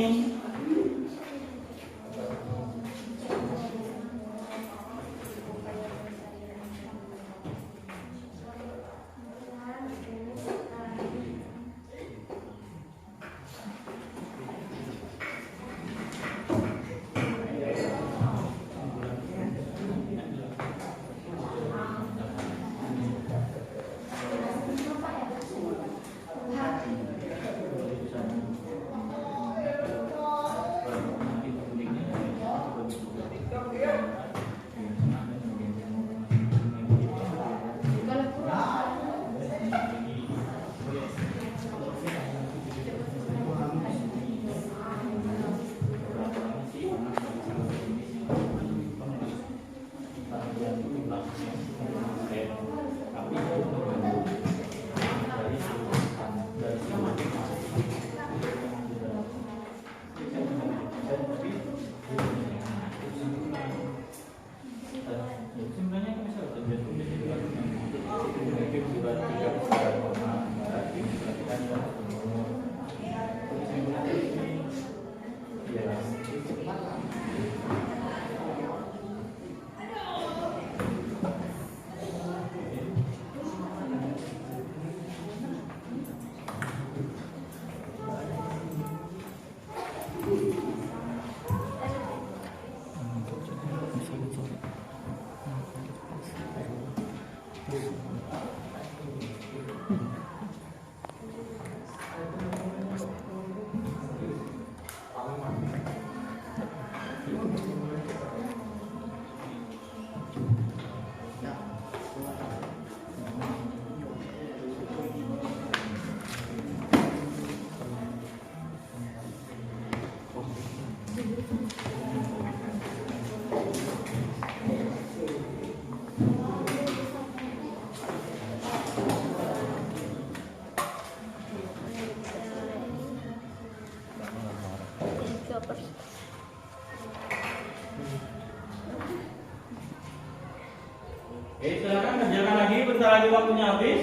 Oke, silakan kerjakan lagi, bentar lagi waktunya habis.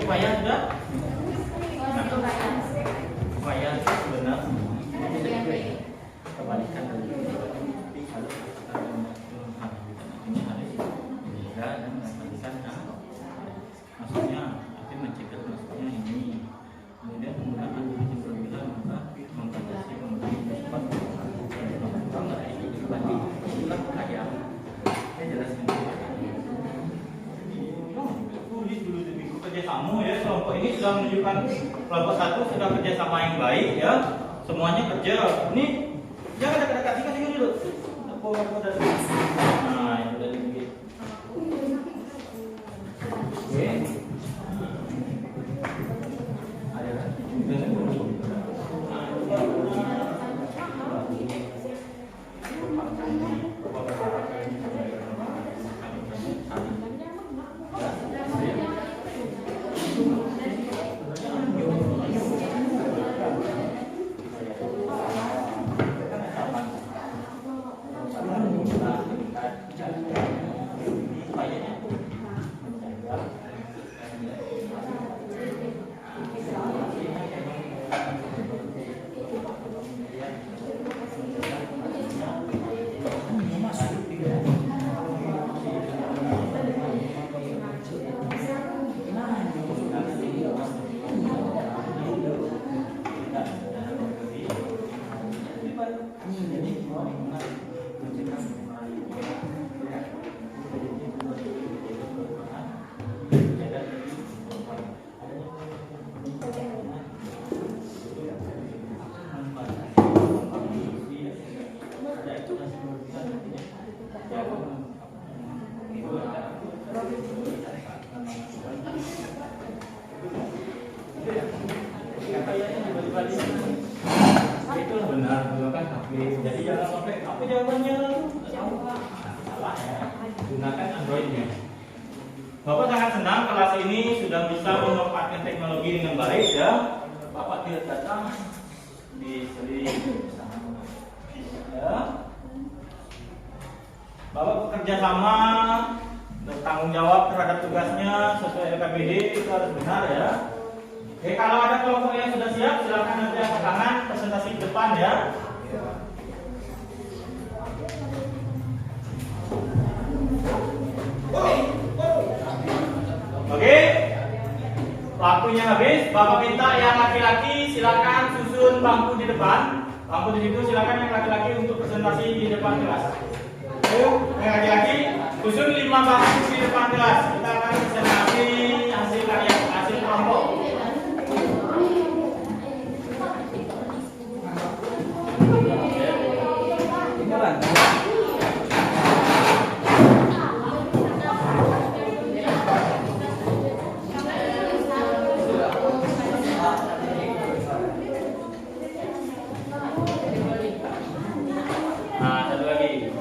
Upaya sudah? Upaya benar. Kebalikan dari kalau kita beda dan kebalikan maksudnya arti mencegah maksudnya ini kemudian menggunakan division berbilang maka membatasi kemudian cepat nggak itu dibanding itulah kayak saya jelaskan tulis dulu di buku kerjasama ya. Kelompok ini sudah menunjukkan kelompok satu sudah kerjasama yang baik ya, semuanya kerja. Ini jangan dekat-dekat, sini dulu. Apa dari nah itu dari begitu. Oke. Ada lagi. Itulah benar, gunakan HP. Jadi jangan sampai apa jawabannya salah ya. Gunakan Androidnya. Bapak sangat senang kelas ini sudah bisa memanfaatkan teknologi dengan baik ya. Bapak tidak datang di sini ya. Bapak bekerja sama, bertanggung jawab terhadap tugasnya sesuai LKPD itu harus benar ya. Oke, kalau ada kelompok yang sudah siap, silakan nanti angkat tangan presentasi ke depan ya. Oke, waktunya habis. Bapak minta yang laki-laki silakan susun bangku di depan. Bangku di situ silakan yang laki-laki untuk presentasi di depan kelas. Yang laki-laki susun 5 bangku di depan kelas. Kita akan presentasi hasil karya hasil kelompok. Nah, satu lagi.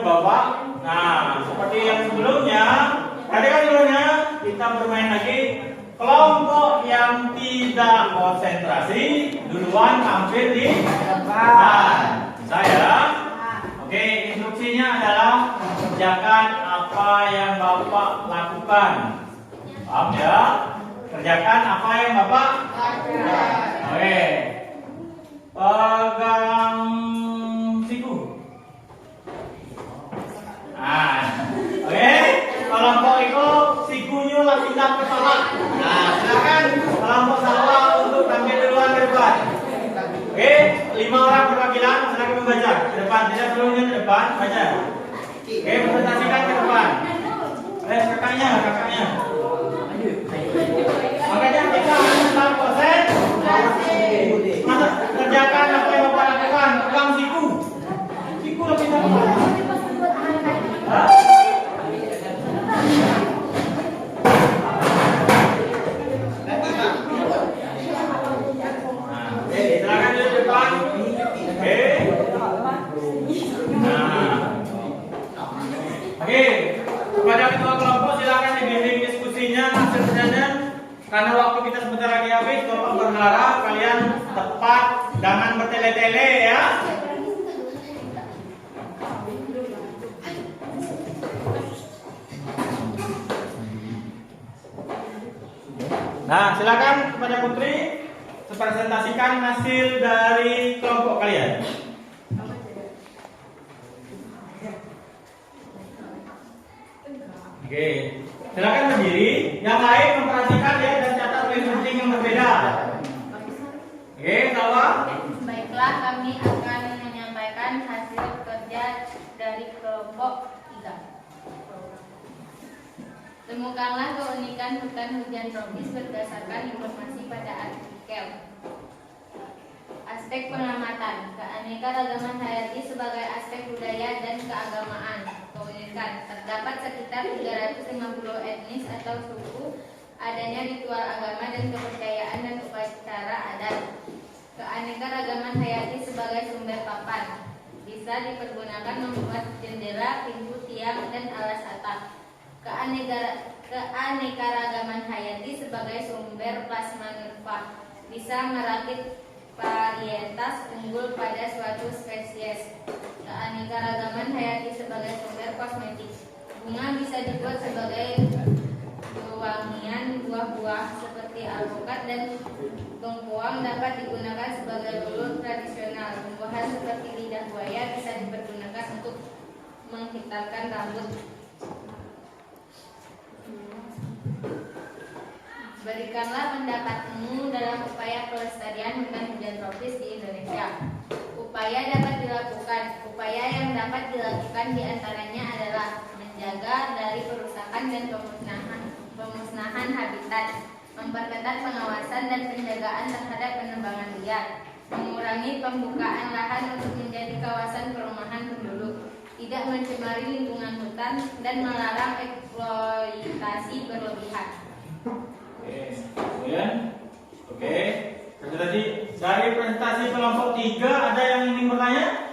Bapak. Nah, seperti yang sebelumnya, tadi kan sebelumnya kita bermain lagi. Kelompok yang tidak konsentrasi duluan tampil di depan. Saya. Oke, instruksinya adalah kerjakan apa yang Bapak lakukan. Paham ya? Kerjakan apa yang Bapak lakukan. Oke. Pegang siku. Nah, oke. Kelompok itu sikunya lah pindah kepala. Nah, silakan kelompok sawah untuk tampil duluan ke depan. Oke, 5 orang perwakilan silakan membaca ke depan. Tidak sebelumnya ke depan, baca. Oke, presentasikan ke depan. Kakaknya. Makanya kita harus tahu konsen. Masa kerjakan apa yang Bapak lakukan. Pegang siku. Siku lah pindah kepala. Hah? Silakan di depan. Oke. Nah. Oke. Kepada ketua kelompok silakan dibimbing diskusinya hasil pertanyaan. Karena waktu kita sebentar lagi habis, Bapak berharap kalian tepat, jangan bertele-tele ya. Nah, silakan kepada Putri presentasikan hasil dari kelompok kalian. Oke, silakan berdiri. Yang lain memperhatikan ya dan catat poin penting yang berbeda. Oke, salah. Baiklah, kami akan menyampaikan hasil kerja dari kelompok 3. Temukanlah keunikan hutan hujan tropis berdasarkan informasi pada artikel. Aspek pengamatan, keanekaragaman hayati sebagai aspek budaya dan keagamaan. Keunikan, terdapat sekitar 350 etnis atau suku, adanya ritual agama dan kepercayaan dan upacara adat. Keanekaragaman hayati sebagai sumber papan, bisa dipergunakan membuat jendela, pintu, tiang, dan alas atap. Keanekaragaman hayati sebagai sumber plasma nerva, bisa merakit varietas unggul pada suatu spesies. Keanekaragaman hayati sebagai sumber kosmetik, bunga bisa dibuat sebagai wewangian, buah-buah seperti alpukat dan bengkoang dapat digunakan sebagai lulur tradisional. Tumbuhan seperti lidah buaya bisa dipergunakan untuk menghitamkan rambut. Berikanlah pendapatmu dalam upaya pelestarian hutan hujan tropis di Indonesia. Upaya yang dapat dilakukan diantaranya adalah menjaga dari perusakan dan pemusnahan habitat, memperketat pengawasan dan penjagaan terhadap penebangan liar, mengurangi pembukaan lahan untuk menjadi kawasan perumahan penduduk, tidak mencemari lingkungan hutan, dan melarang eksploitasi berlebihan. Kemudian, oke. Tadi dari presentasi kelompok 3 ada yang ingin bertanya?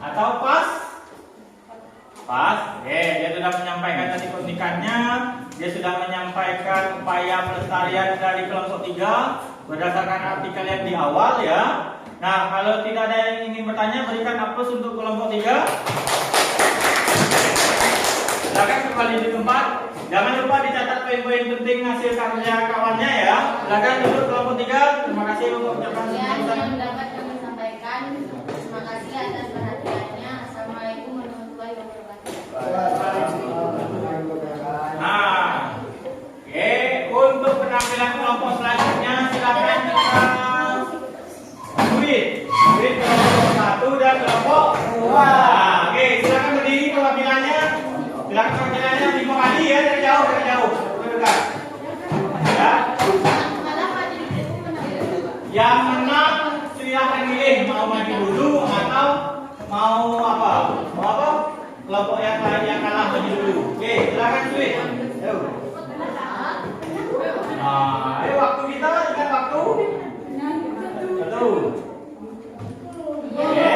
Atau pas? Pas. Oke, dia sudah menyampaikan tadi keunikannya. Dia sudah menyampaikan upaya pelestarian dari kelompok 3 berdasarkan artikel yang di awal ya. Nah, kalau tidak ada yang ingin bertanya, berikan aplaus untuk kelompok 3. Silakan kembali di tempat. Jangan lupa dicatat poin-poin penting hasil karya kawannya ya. Silakan duduk kelompok 3. Terima kasih untuk ucapan Yang dapat kami sampaikan. Terima kasih atas perhatiannya. Assalamualaikum warahmatullahi wabarakatuh. Nah, oke, untuk penampilan kelompok selanjutnya silakan kita duit kelompok 1 dan kelompok 2. Nah, oke, silakan berdiri perwakilannya. Silakan perwakilannya 5 kali ya, dari jauh dekat. Ya. Yang menang silakan milih mau maju dulu atau mau apa? Mau apa? Kelompok yang lain yang kalah maju dulu. Oke, silakan duit. Ayo. Nah, ayo waktu kita ingat waktu. 1. Oke.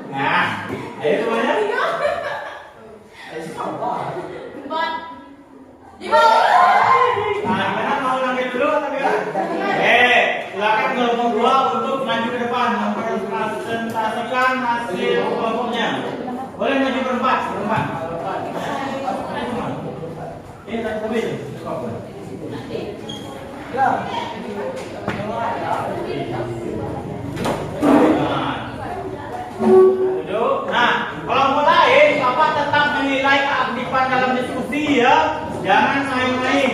Nah, ayo semuanya. hasil kelompoknya. Boleh maju berempat. Ini tak stabil. Duduk. Nah, kelompok lain, Bapak tetap menilai keaktifan dalam diskusi ya. Jangan main-main.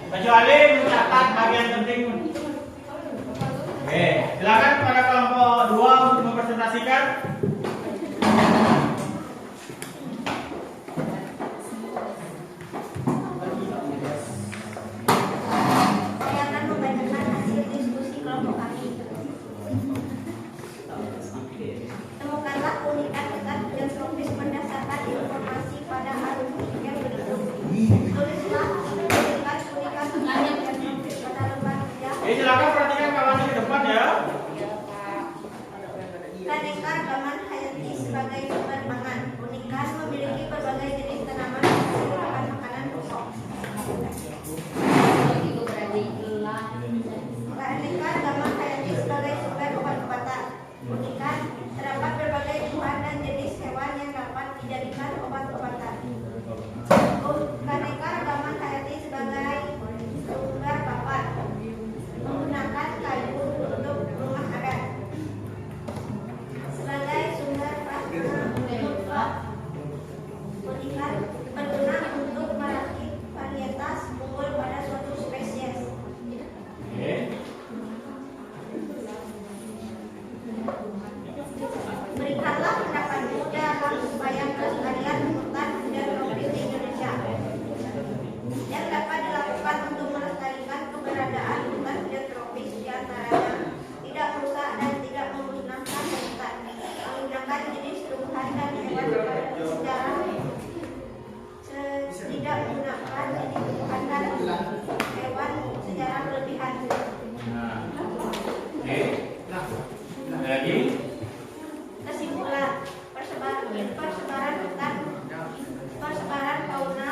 Kecuali mencatat bagian penting. Oke, silakan pada kelompok 2 untuk mempresentasikan. Saya akan membacakan hasil diskusi kelompok kami. Temukanlah keunikan dekat hujan tropis berdasarkan informasi pada arus yang berikut. Tulislah keunikan hujan tropis pada lembar kerja. Silakan perhatikan kawannya ke depan ya. Keanekaragaman hayati sebagai sumber pangan. Unikan memiliki berbagai jenis tanaman yang merupakan makanan pokok. Keanekaragaman hayati sebagai sumber obat-obatan. Unikan terdapat berbagai tumbuhan dan jenis hewan yang dapat dijadikan obat-obatan. Keanekaragaman hayati sebagai sumber papan. Menggunakan kayu untuk rumah adat. Sebagai sumber prasmanan, unikan berguna untuk merakit varietas unggul pada suatu spesies. Oke. Berikanlah pendapatmu dalam upaya pelestarian hutan dan tropis di Indonesia yang dapat dilakukan untuk melestarikan keberadaan hutan dan tropis, di antaranya tidak merusak dan tidak memusnahkan habitat, menggunakan jenis tumbuhan dan hewan secara tidak menggunakan jenis tumbuhan dan hewan secara berlebihan. Nah. Oke. Ada lagi? Kesimpulan, persebaran hutan, persebaran fauna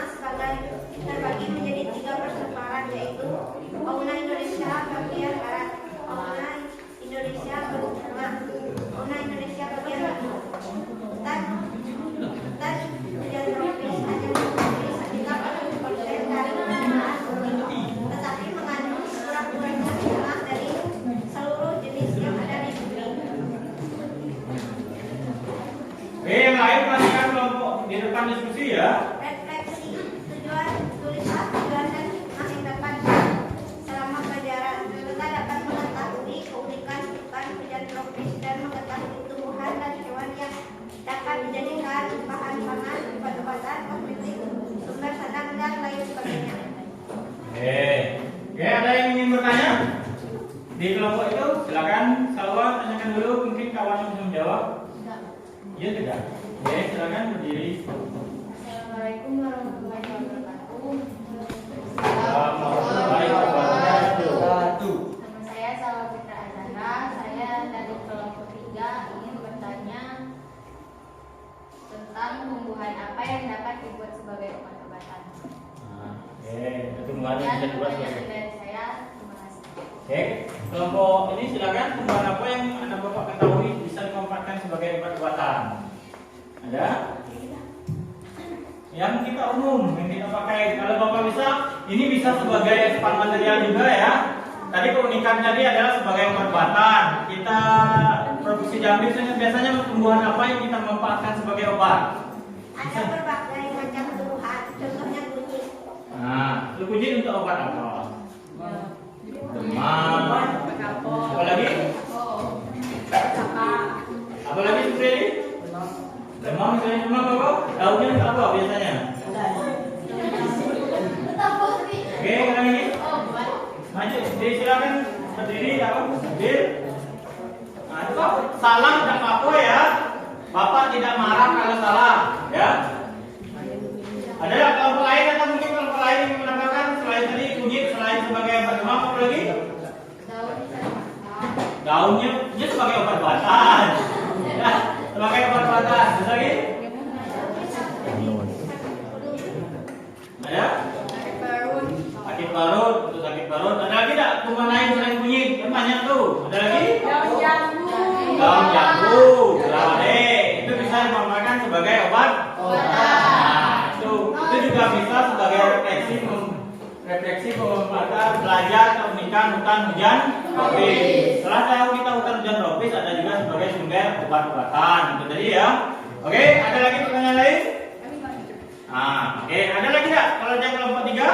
terbagi menjadi 3 persebaran, yaitu fauna Indonesia bagian barat, fauna Indonesia bagian tengah, fauna Indonesia bagian timur. Hutan hujan tropis hanya memiliki sekitar 40% dari penggunaan bumi, tetapi mengandung sekurang-kurangnya setengah dari seluruh jenis yang ada di bumi. Oke, yang lain perhatikan kelompok di depan diskusi ya. Refleksi, tulislah tujuan dan hikmah yang dapat selama pelajaran. Kita dapat mengetahui keunikan hutan hujan tropis dan mengetahui tumbuhan dan hewan yang dapat dijadikan bahan pangan, obat-obatan, kosmetik, sumber sadang dan lain sebagainya. Oke, ada yang ingin bertanya? Di kelompok itu silakan Salwa tanyakan dulu, mungkin kawan yang bisa menjawab. Iya tidak? Oke, silakan berdiri. Assalamualaikum warahmatullahi wabarakatuh. Warahmatullahi wabarakatuh. Nama saya Salwa Fitra Azhara. Saya dari kelompok 3 ingin bertanya tentang tumbuhan apa yang dapat dibuat sebagai obat-obatan. Oke, tumbuhan yang bisa dibuat Pertanyaan sebagai. dari saya. Terima kasih. Oke, kelompok ini silakan tumbuhan apa yang Anda Bapak ketahui bisa dimanfaatkan sebagai obat-obatan. Ada? Yang kita umum, yang kita pakai. Kalau Bapak bisa, ini bisa sebagai spam material juga ya. Tadi keunikan tadi adalah sebagai obat-obatan. Kita produksi jambi biasanya tumbuhan apa yang kita manfaatkan sebagai obat? Ada berbagai macam tumbuhan, contohnya kunyit. Nah, kunyit untuk obat apa? Demam. Apa lagi? Apa lagi seperti ini? Demam misalnya demam apa? Daunnya untuk apa biasanya? Oke, sekarang ini. Maju, silakan berdiri, apa? Berdiri. Nah, itu Pak, salah tidak apa-apa ya. Bapak tidak marah kalau salah, ya. Ada kelompok lain atau mungkin kelompok lain yang menambahkan selain tadi kunyit, selain sebagai obat demam apa lagi? Daunnya sebagai obat-obatan. Ya, sebagai obat-obatan. Bisa lagi? Ada? Sakit parut, untuk sakit parut. Ada lagi tak tumbuhan lain selain kunyit? Kan banyak tuh. Ada lagi? Daun jambu. sebagai obat. Nah, itu juga bisa sebagai refleksi pemanfaatan belajar keunikan hutan hujan tropis. Setelah tahu kita hutan hujan tropis, ada juga sebagai sumber obat-obatan. Itu tadi ya. Oke, ada lagi pertanyaan lain? Oke, ada lagi nggak? Kalau yang kelompok 3?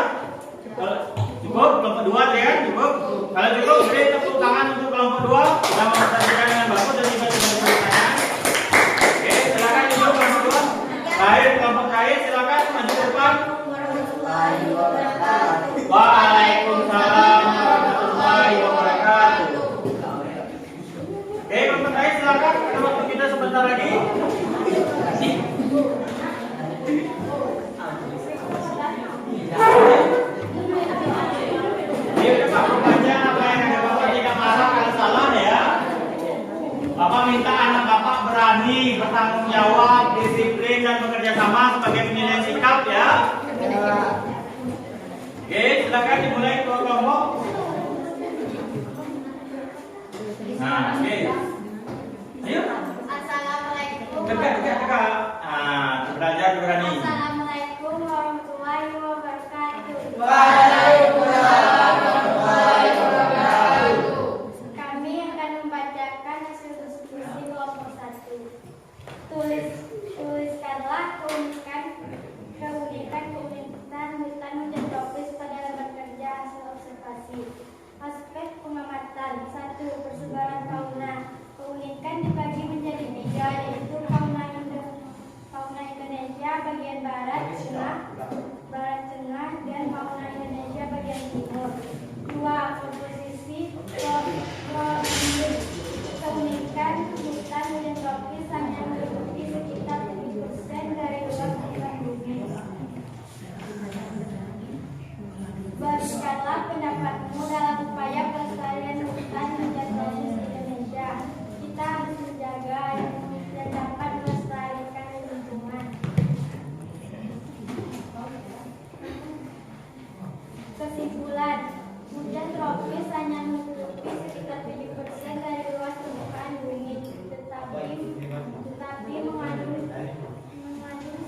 Cukup? Kelompok 2 ya kan? Cukup? Kalau cukup, beri tepuk tangan untuk kelompok 2 sudah memperhatikan dengan bagus dan juga sudah pertanyaan. Oke, silakan duduk kelompok 2. Baik, kelompok terakhir silakan maju ke depan. Waalaikumsalam warahmatullahi wabarakatuh. Oke, kelompok terakhir silakan. Ada waktu kita sebentar lagi. Bapak minta anak Bapak berani, bertanggung jawab, disiplin dan bekerja sama sebagai penilaian sikap ya. Oke, silakan dimulai kelompok. Nah, oke. Ayo. Assalamualaikum. Dekat. Belajar berani. Assalamualaikum warahmatullahi wabarakatuh. Waalaikumsalam warahmatullahi wabarakatuh. Kami akan membacakan hasil diskusi kelompok 1. Tuliskanlah keunikan hutan hujan tropis pada lembar kerja hasil observasi. Aspek pengamatan. 1. Persebaran fauna. Keunikan dibagi menjadi 3, yaitu fauna Indonesia bagian barat tengah, dan fauna Indonesia bagian timur. 2. Komposisi keunikan hutan hujan tropis hanya meliputi sekitar 7% dari luas permukaan bumi. Berikanlah pendapatmu dalam upaya pelestarian hutan hujan tropis di Indonesia. Kita harus menjaga dan dapat melestarikan lingkungan. Kesimpulan, hujan tropis hanya menutupi sekitar 7% dari luas permukaan bumi, tetapi mengandung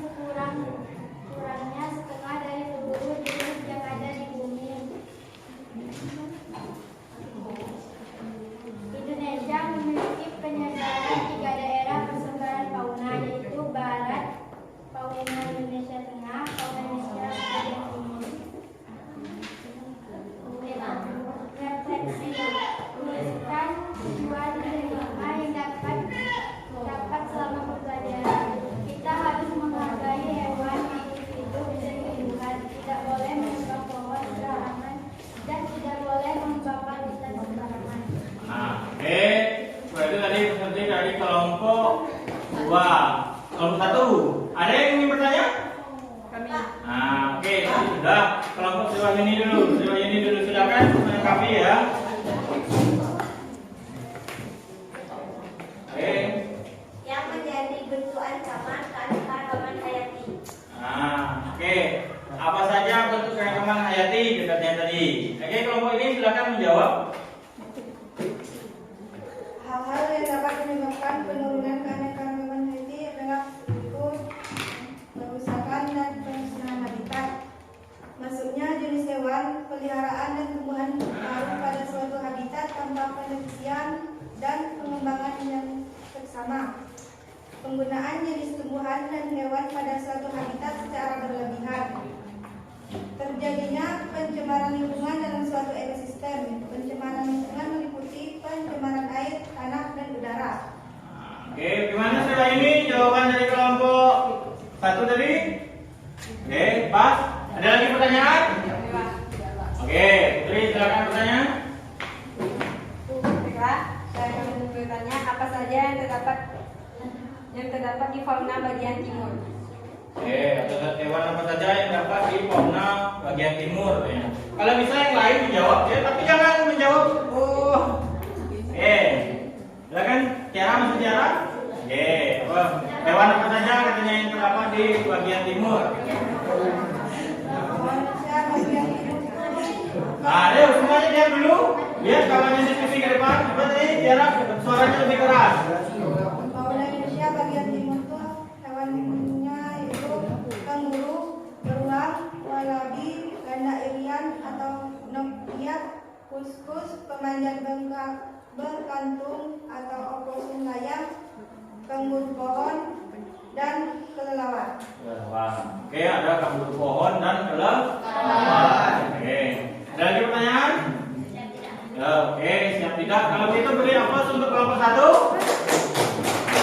sekurang-kurangnya setengah dari seluruh jenis yang ada di bumi. Indonesia memiliki penyebaran 3 daerah persebaran fauna, yaitu barat, fauna Indonesia tengah, fauna Indonesia bagian timur. Refleksi, tuliskan 2 dari 5 yang dapat selama pembelajaran. Kita harus menghargai hewan hidup dan tumbuhan. Tidak boleh menebang pohon sembarangan dan tidak boleh membakar hutan sembarangan. Oke. Berarti tadi seperti dari kelompok 2. Kelompok 1. Ada yang ingin bertanya? Oke, sudah. Kelompok Sri Wahyuni dulu. Silakan melengkapi ya. Oke. Yang menjadi bentuk ancaman keanekaragaman hayati. Oke. Apa saja bentuk keanekaragaman hayati dekatnya tadi? Oke, kelompok ini silakan menjawab. Hal-hal yang dapat menyebabkan penurunan keanekaragaman hayati adalah kerusakan dan pemusnahan habitat. Masuknya jenis hewan, peliharaan dan tumbuhan baru pada suatu habitat tanpa penelitian dan pengembangan yang seksama. Penggunaan jenis tumbuhan dan hewan pada suatu habitat secara berlebihan. Terjadinya pencemaran lingkungan dalam suatu ekosistem. Pencemaran lingkungan meliputi pencemaran air, tanah, dan udara. Oke, gimana setelah ini jawaban dari kelompok 1 tadi? Oke, pas. Ada lagi pertanyaan? Oke, Putri silakan bertanya. Saya akan bertanya apa saja yang terdapat di fauna bagian timur. Oke, hewan apa saja yang dapat di fauna bagian timur ya. Kalau bisa yang lain menjawab ya, tapi jangan menjawab. Silakan Tiara, masuk Tiara. Hewan apa saja katanya yang terdapat di bagian timur? Nah, ayo semuanya diam dulu. Biar kawannya diskusi ke depan. Coba tadi Tiara suaranya lebih keras. Fauna Indonesia bagian timur itu hewan kelelawar. Oke, ada kamburu pohon dan kelelawar. Oke. Ada lagi pertanyaan? Ya, oke, siap tidak? Kalau gitu beri aplaus untuk kelompok 1.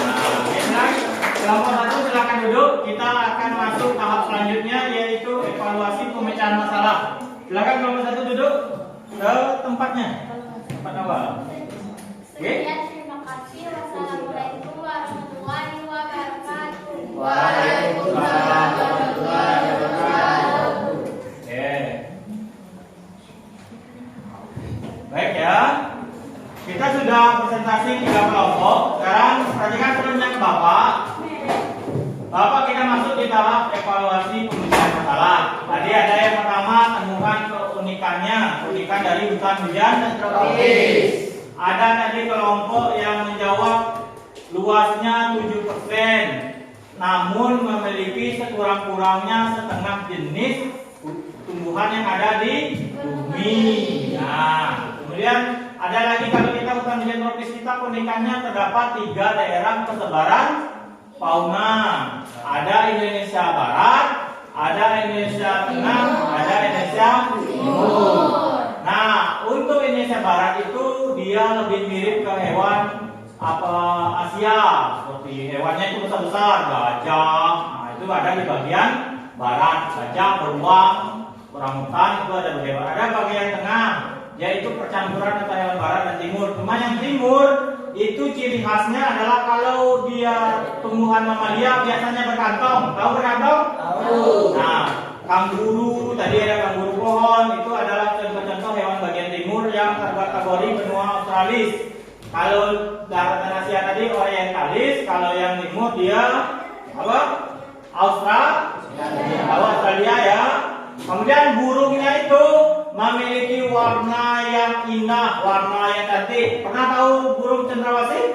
Nah, baiklah. Kelompok 1 silakan duduk. Kita akan masuk tahap selanjutnya yaitu evaluasi pemecahan masalah. Silakan kelompok 1 duduk ke tempatnya. Tempat awal. Oke. Sekian, terima kasih. Wassalamualaikum warahmatullahi wabarakatuh. Waalaikumsalam warahmatullahi wabarakatuh. Oke. Baik ya. Kita sudah presentasi 3 kelompok. Sekarang perhatikan selanjutnya ke Bapak. Bapak kita masuk di tahap evaluasi pemecahan masalah. Tadi ada yang pertama temukan keunikan dari hutan hujan dan tropis. Ada tadi kelompok yang menjawab luasnya 7%, namun memiliki sekurang-kurangnya setengah jenis tumbuhan yang ada di bumi. Nah, kemudian ada lagi kalau kita hutan hujan tropis kita keunikannya terdapat 3 daerah persebaran fauna. Ada Indonesia Barat, ada Indonesia Tengah, ada Indonesia Timur. Nah, untuk Indonesia Barat itu dia lebih mirip ke hewan Asia, seperti hewannya itu besar-besar, gajah. Nah, itu ada di bagian barat, gajah, beruang, orangutan itu ada di bagian. Ada bagian tengah, yaitu percampuran antara hewan barat dan timur. Cuma yang timur itu ciri khasnya adalah kalau dia tumbuhan mamalia biasanya berkantong. Tahu berkantong? Tahu. Nah, kanguru, tadi ada kanguru pohon, itu adalah contoh-contoh hewan bagian timur yang terkategori benua Australis. Kalau daratan Asia tadi orientalis, kalau yang timur dia apa? Australia ya. Kemudian burungnya itu memiliki warna yang indah, warna yang cantik. Pernah tahu burung cendrawasih?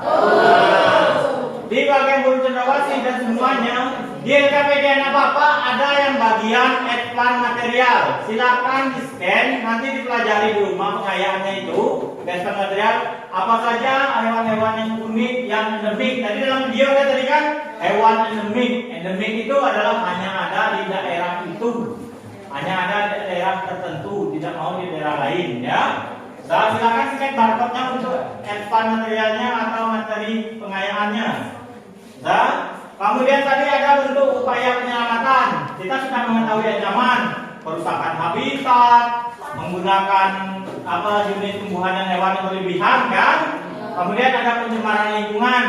Nah, di bagian burung cendrawasih dan semuanya di LKPD Bapak ada yang bagian advance material. Silakan di scan, nanti dipelajari di rumah pengayaannya itu. Advance material apa saja hewan-hewan yang unik, yang endemik. Tadi dalam video tadi kan hewan endemik. Endemik itu adalah hanya ada di daerah itu. Hanya ada di daerah tertentu, tidak mau di daerah lain ya. Nah, silakan scan barcode-nya untuk advance materialnya atau materi pengayaannya. Nah, kemudian tadi ada bentuk upaya penyelamatan. Kita sudah mengetahui ancaman perusakan habitat, menggunakan jenis tumbuhan dan hewan yang berlebihan kan. Kemudian ada pencemaran lingkungan.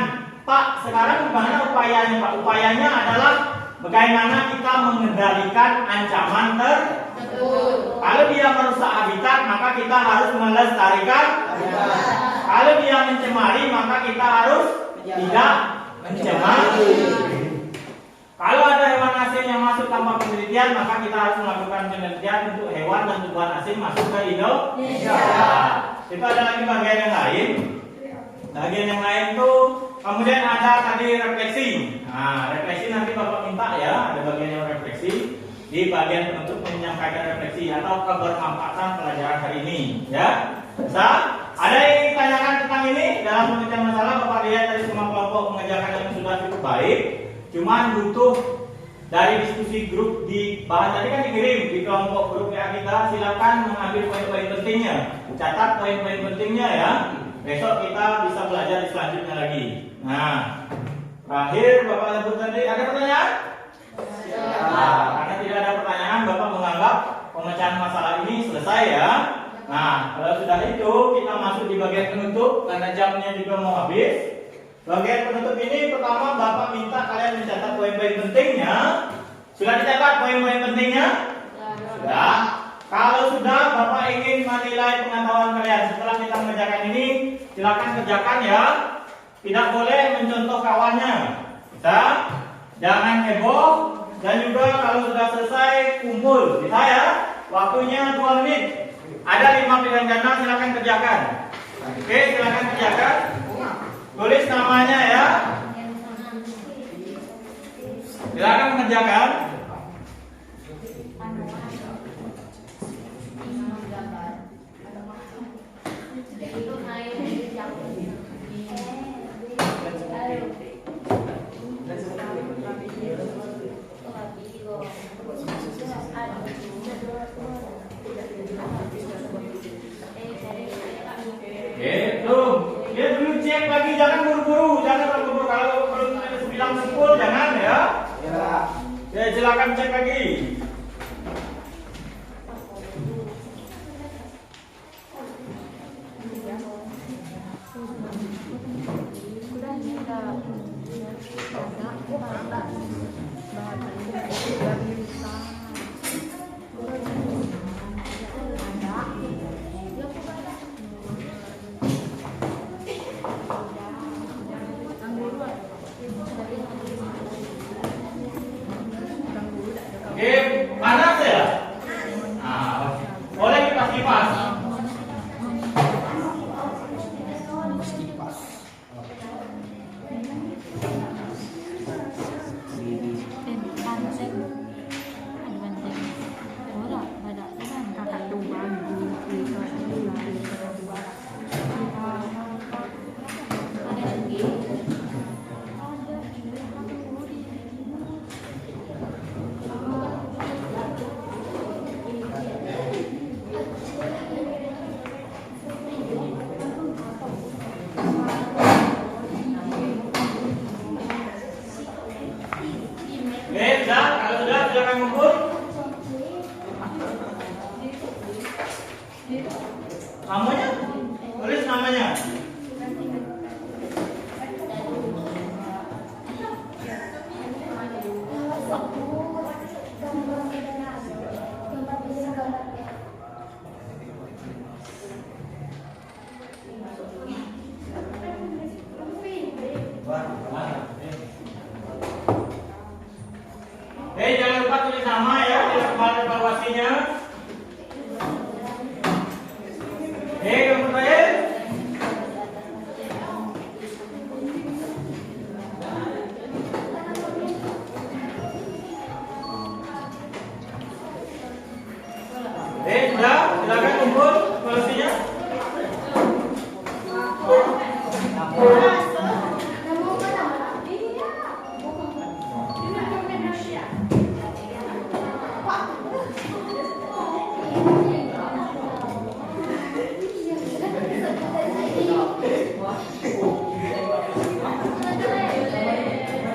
Pak, sekarang bagaimana upayanya Pak? Upayanya adalah bagaimana kita mengendalikan ancaman tersebut. Kalau dia merusak habitat, maka kita harus melestarikan habitat. Kalau dia mencemari, maka kita harus tidak mencemari. Kalau ada hewan asing yang masuk tanpa penelitian, maka kita harus melakukan penelitian untuk hewan dan tumbuhan asing masuk ke Indonesia. Itu ada lagi bagian yang lain. Bagian yang lain itu kemudian ada tadi refleksi. Nah, refleksi nanti Bapak minta ya, ada bagian yang refleksi. Di bagian penutup menyampaikan refleksi atau kebermanfaatan pelajaran hari ini ya. Ada yang ditanyakan tentang ini dalam pemecahan masalah? Bapak lihat dari semua kelompok mengerjakan yang sudah cukup baik. Cuman butuh dari diskusi grup di bahan tadi kan dikirim di kelompok grup ya kita. Silakan mengambil poin-poin pentingnya, catat poin-poin pentingnya ya. Besok kita bisa belajar di selanjutnya lagi. Nah, terakhir Bapak sebut tadi ada pertanyaan? Nah, karena tidak ada pertanyaan, Bapak menganggap pemecahan masalah ini selesai ya. Nah, kalau sudah itu kita masuk di bagian penutup karena jamnya juga mau habis. Bagian penutup ini pertama Bapak minta kalian mencatat poin-poin pentingnya. Sudah dicatat poin-poin pentingnya? Sudah. Kalau sudah Bapak ingin menilai pengetahuan kalian setelah kita mengerjakan ini, silakan kerjakan ya. Tidak boleh mencontoh kawannya. Bisa? Jangan heboh. Dan juga kalau sudah selesai kumpul. Bisa ya? Waktunya 2 menit. Ada 5 pilihan ganda, silakan kerjakan. Oke, silakan kerjakan. Tulis namanya ya. Silakan mengerjakan. lagi, jangan buru-buru, jangan buru-buru. Kalau belum bilang full jangan ya. Ya. Ya silakan cek lagi. Oke, panas ya? Nah, boleh kipas-kipas. Oke, sudah. Kalau sudah, silakan ngumpul. Namanya? Tulis namanya. Jangan lupa tulis nama ya di lembar evaluasinya. Kamu terakhir. Sudah, silakan kumpul evaluasinya.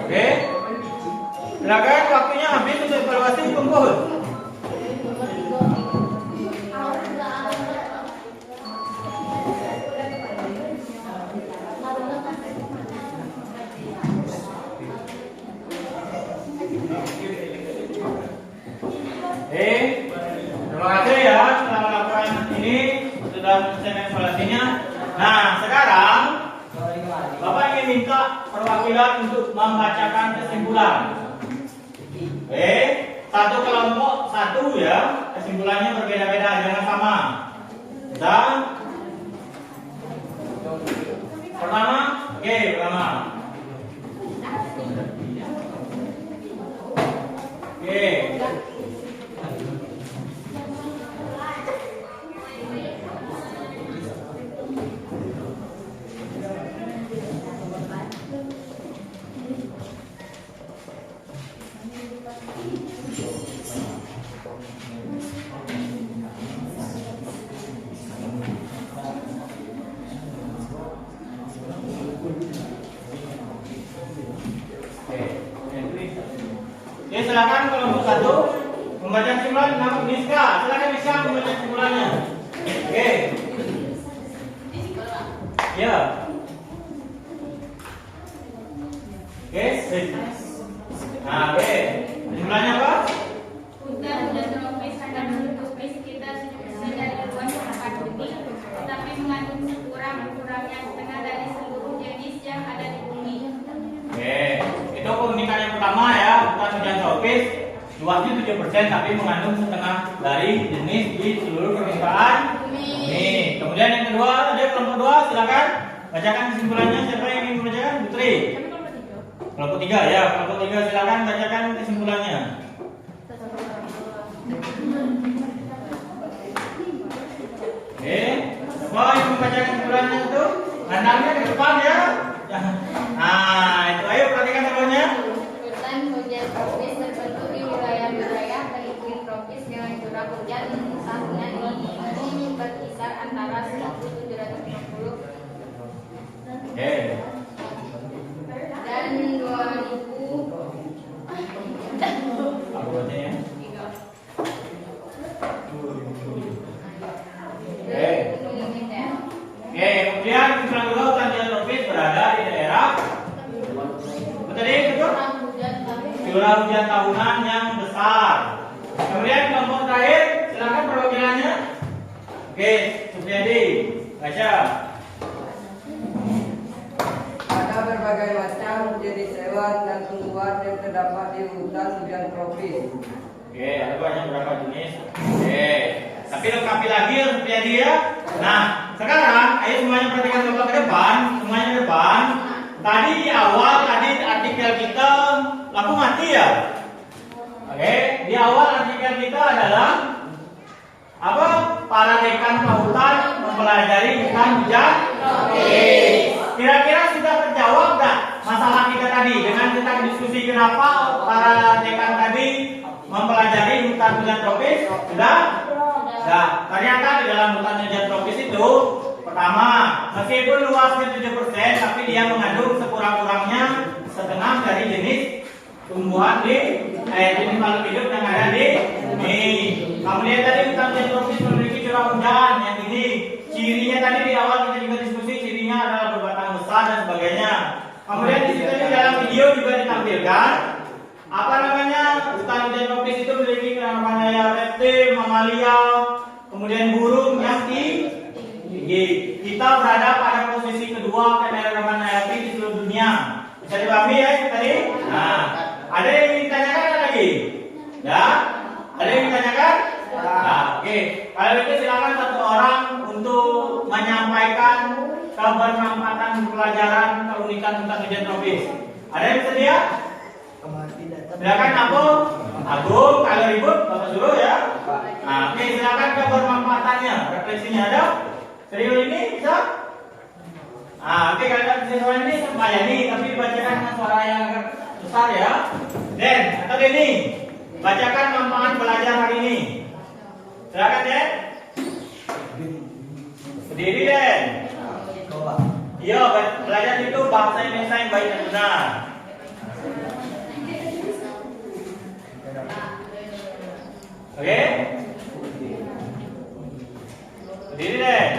Oke, silakan waktunya habis untuk evaluasi kumpul. Terima kasih ya telah melakukan ini, sudah menyelesaikan evaluasinya. Nah, sekarang Bapak ingin minta perwakilan untuk membacakan kesimpulan. Satu kelompok satu ya, kesimpulannya berbeda-beda, jangan sama. Dan pertama, pertama. Silakan kelompok satu membaca kesimpulan. Nama Miska, silakan Miska membaca kesimpulannya. Ya. Nah, kesimpulannya apa? Hujan tropis akan menutupi sekitar 70% dari luas permukaan bumi, tetapi mengandung sekurang-kurangnya setengah dari seluruh jenis yang ada di bumi. Itu keunikan yang pertama ya, hutan hujan tropis luasnya 7%, tapi mengandung setengah dari jenis di seluruh permukaan bumi. Kemudian yang kedua, ada kelompok 2, silakan bacakan kesimpulannya. Siapa yang ingin membacakan? Putri. Kelompok 3 ya, kelompok 3 silakan bacakan kesimpulannya. Siapa yang membacakan kesimpulannya itu? Pandangnya ke depan ya. Nah, itu ayo perhatikan semuanya. Hutan hujan tropis terbentuk di wilayah-wilayah beriklim tropis dengan curah hujan tahunan ini berkisar antara 1750. curah hujan tahunan yang besar. Kemudian kelompok terakhir, silakan perwakilannya. Oke, Supriyadi, baca. Ada berbagai macam jenis hewan dan tumbuhan yang terdapat di hutan hujan tropis. Oke, ada banyak berapa jenis. Oke, tapi lengkapi lagi ya Supriyadi ya. Nah, sekarang ayo semuanya perhatikan Bapak ke depan, semuanya ke depan. Tadi di awal artikel kita lampu mati ya. Oke, di awal artikel kita adalah apa? Para dekan fakultas mempelajari hutan hujan. Oke. Kira-kira sudah terjawab nggak masalah kita tadi dengan kita diskusi kenapa para dekan tadi mempelajari hutan hujan tropis? Sudah? Sudah. Ternyata di dalam hutan hujan tropis itu pertama, meskipun luasnya 7%, tapi dia mengandung sekurang-kurangnya setengah dari jenis tumbuhan di jenis makhluk hidup yang ada di bumi. Kemudian tadi hutan hujan tropis memiliki curah hujan yang ini. Cirinya tadi di awal kita juga diskusi, cirinya adalah berbatang besar dan sebagainya. Kemudian di situ di dalam video juga ditampilkan apa namanya hutan hujan tropis itu memiliki namanya reptil, mamalia, kemudian burung yang tinggi. Kita berada pada posisi kedua keanekaragaman hayati di seluruh dunia. Bisa dipahami ya tadi? Nah, ada yang ingin ditanyakan lagi? Ya? Ada yang ditanyakan? Nah, oke. Kalau itu silakan satu orang untuk menyampaikan kebermanfaatan pelajaran keunikan hutan hujan tropis. Ada yang bersedia? Silakan Agung, kalau ribut Bapak suruh ya. Nah, oke, silakan kebermanfaatannya, refleksinya ada. Serius ini bisa? Nah, oke, kalau ada siswa ini layani, tapi dibacakan dengan suara yang agak besar ya. Den, atau Denny, bacakan manfaat belajar hari ini. Silakan Den. Berdiri Den. Iya, belajar itu bahasa Indonesia yang baik dan benar. Oke? Berdiri Den.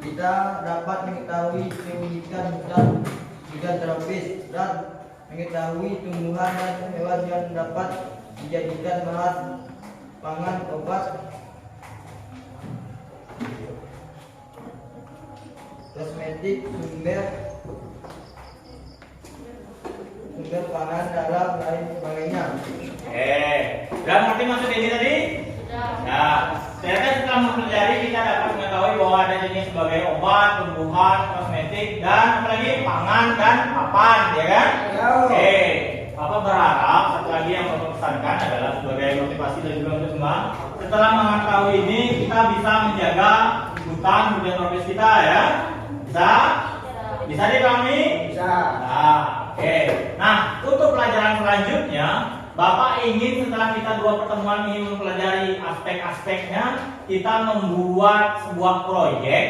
Kita dapat mengetahui keunikan hutan hujan tropis dan mengetahui tumbuhan dan hewan yang dapat dijadikan bahan pangan, obat, kosmetik, sumber pangan dalam lain sebagainya. Udah ngerti maksud ini tadi? Nah, ternyata setelah mempelajari kita dapat mengetahui bahwa ada jenis sebagai obat, tumbuhan, kosmetik, dan apalagi pangan dan papan, ya kan? Oke, Bapak berharap satu lagi yang Bapak pesankan adalah sebagai motivasi dan juga untuk semua. Setelah mengetahui ini, kita bisa menjaga hutan hujan tropis kita ya. Bisa? Bisa dipahami? Bisa. Nah, oke. Nah, untuk pelajaran selanjutnya, Bapak ingin setelah kita dua pertemuan ini mempelajari aspek-aspeknya, kita membuat sebuah proyek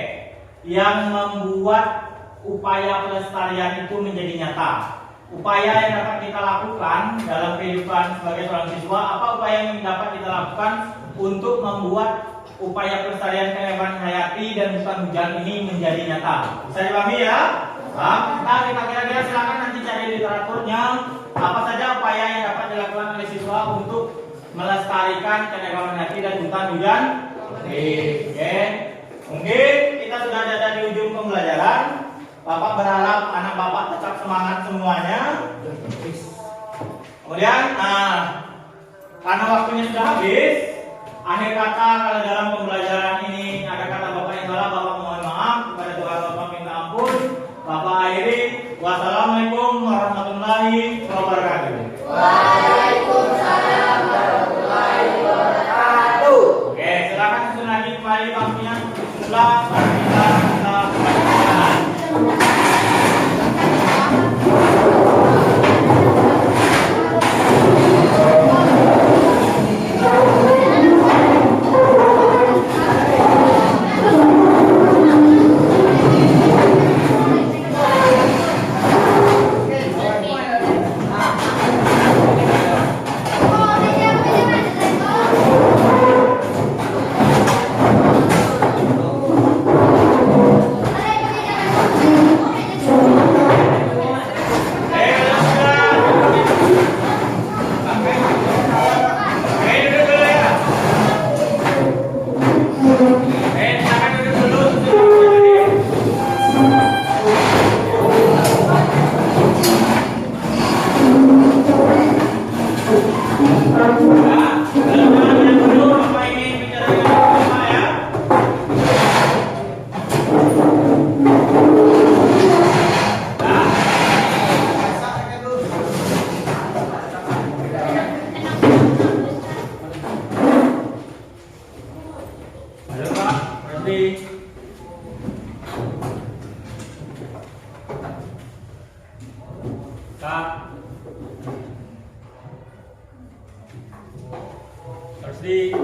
yang membuat upaya pelestarian itu menjadi nyata. Upaya yang dapat kita lakukan dalam kehidupan sebagai seorang siswa, apa upaya yang dapat kita lakukan untuk membuat upaya pelestarian keanekaragaman hayati dan hutan hujan ini menjadi nyata. Bisa dipahami ya? Nah, kita kira-kira silakan nanti cari literaturnya. Apa saja upaya yang dapat dilakukan oleh siswa untuk melestarikan keanekaragaman hayati dan hutan hujan? Oke. Mungkin kita sudah ada di ujung pembelajaran. Bapak berharap anak Bapak tetap semangat semuanya. Kemudian, karena waktunya sudah habis, akhir kata kalau dalam pembelajaran ini ada kata Bapak yang salah, Bapak mohon maaf. Kepada Tuhan Bapak minta ampun. Bapak akhiri. Wassalamualaikum warahmatullahi wabarakatuh. Waalaikumsalam warahmatullahi wabarakatuh. Oke, silakan susun lagi kembali bangkunya. Kita Rusdi. Kak. Rusdi.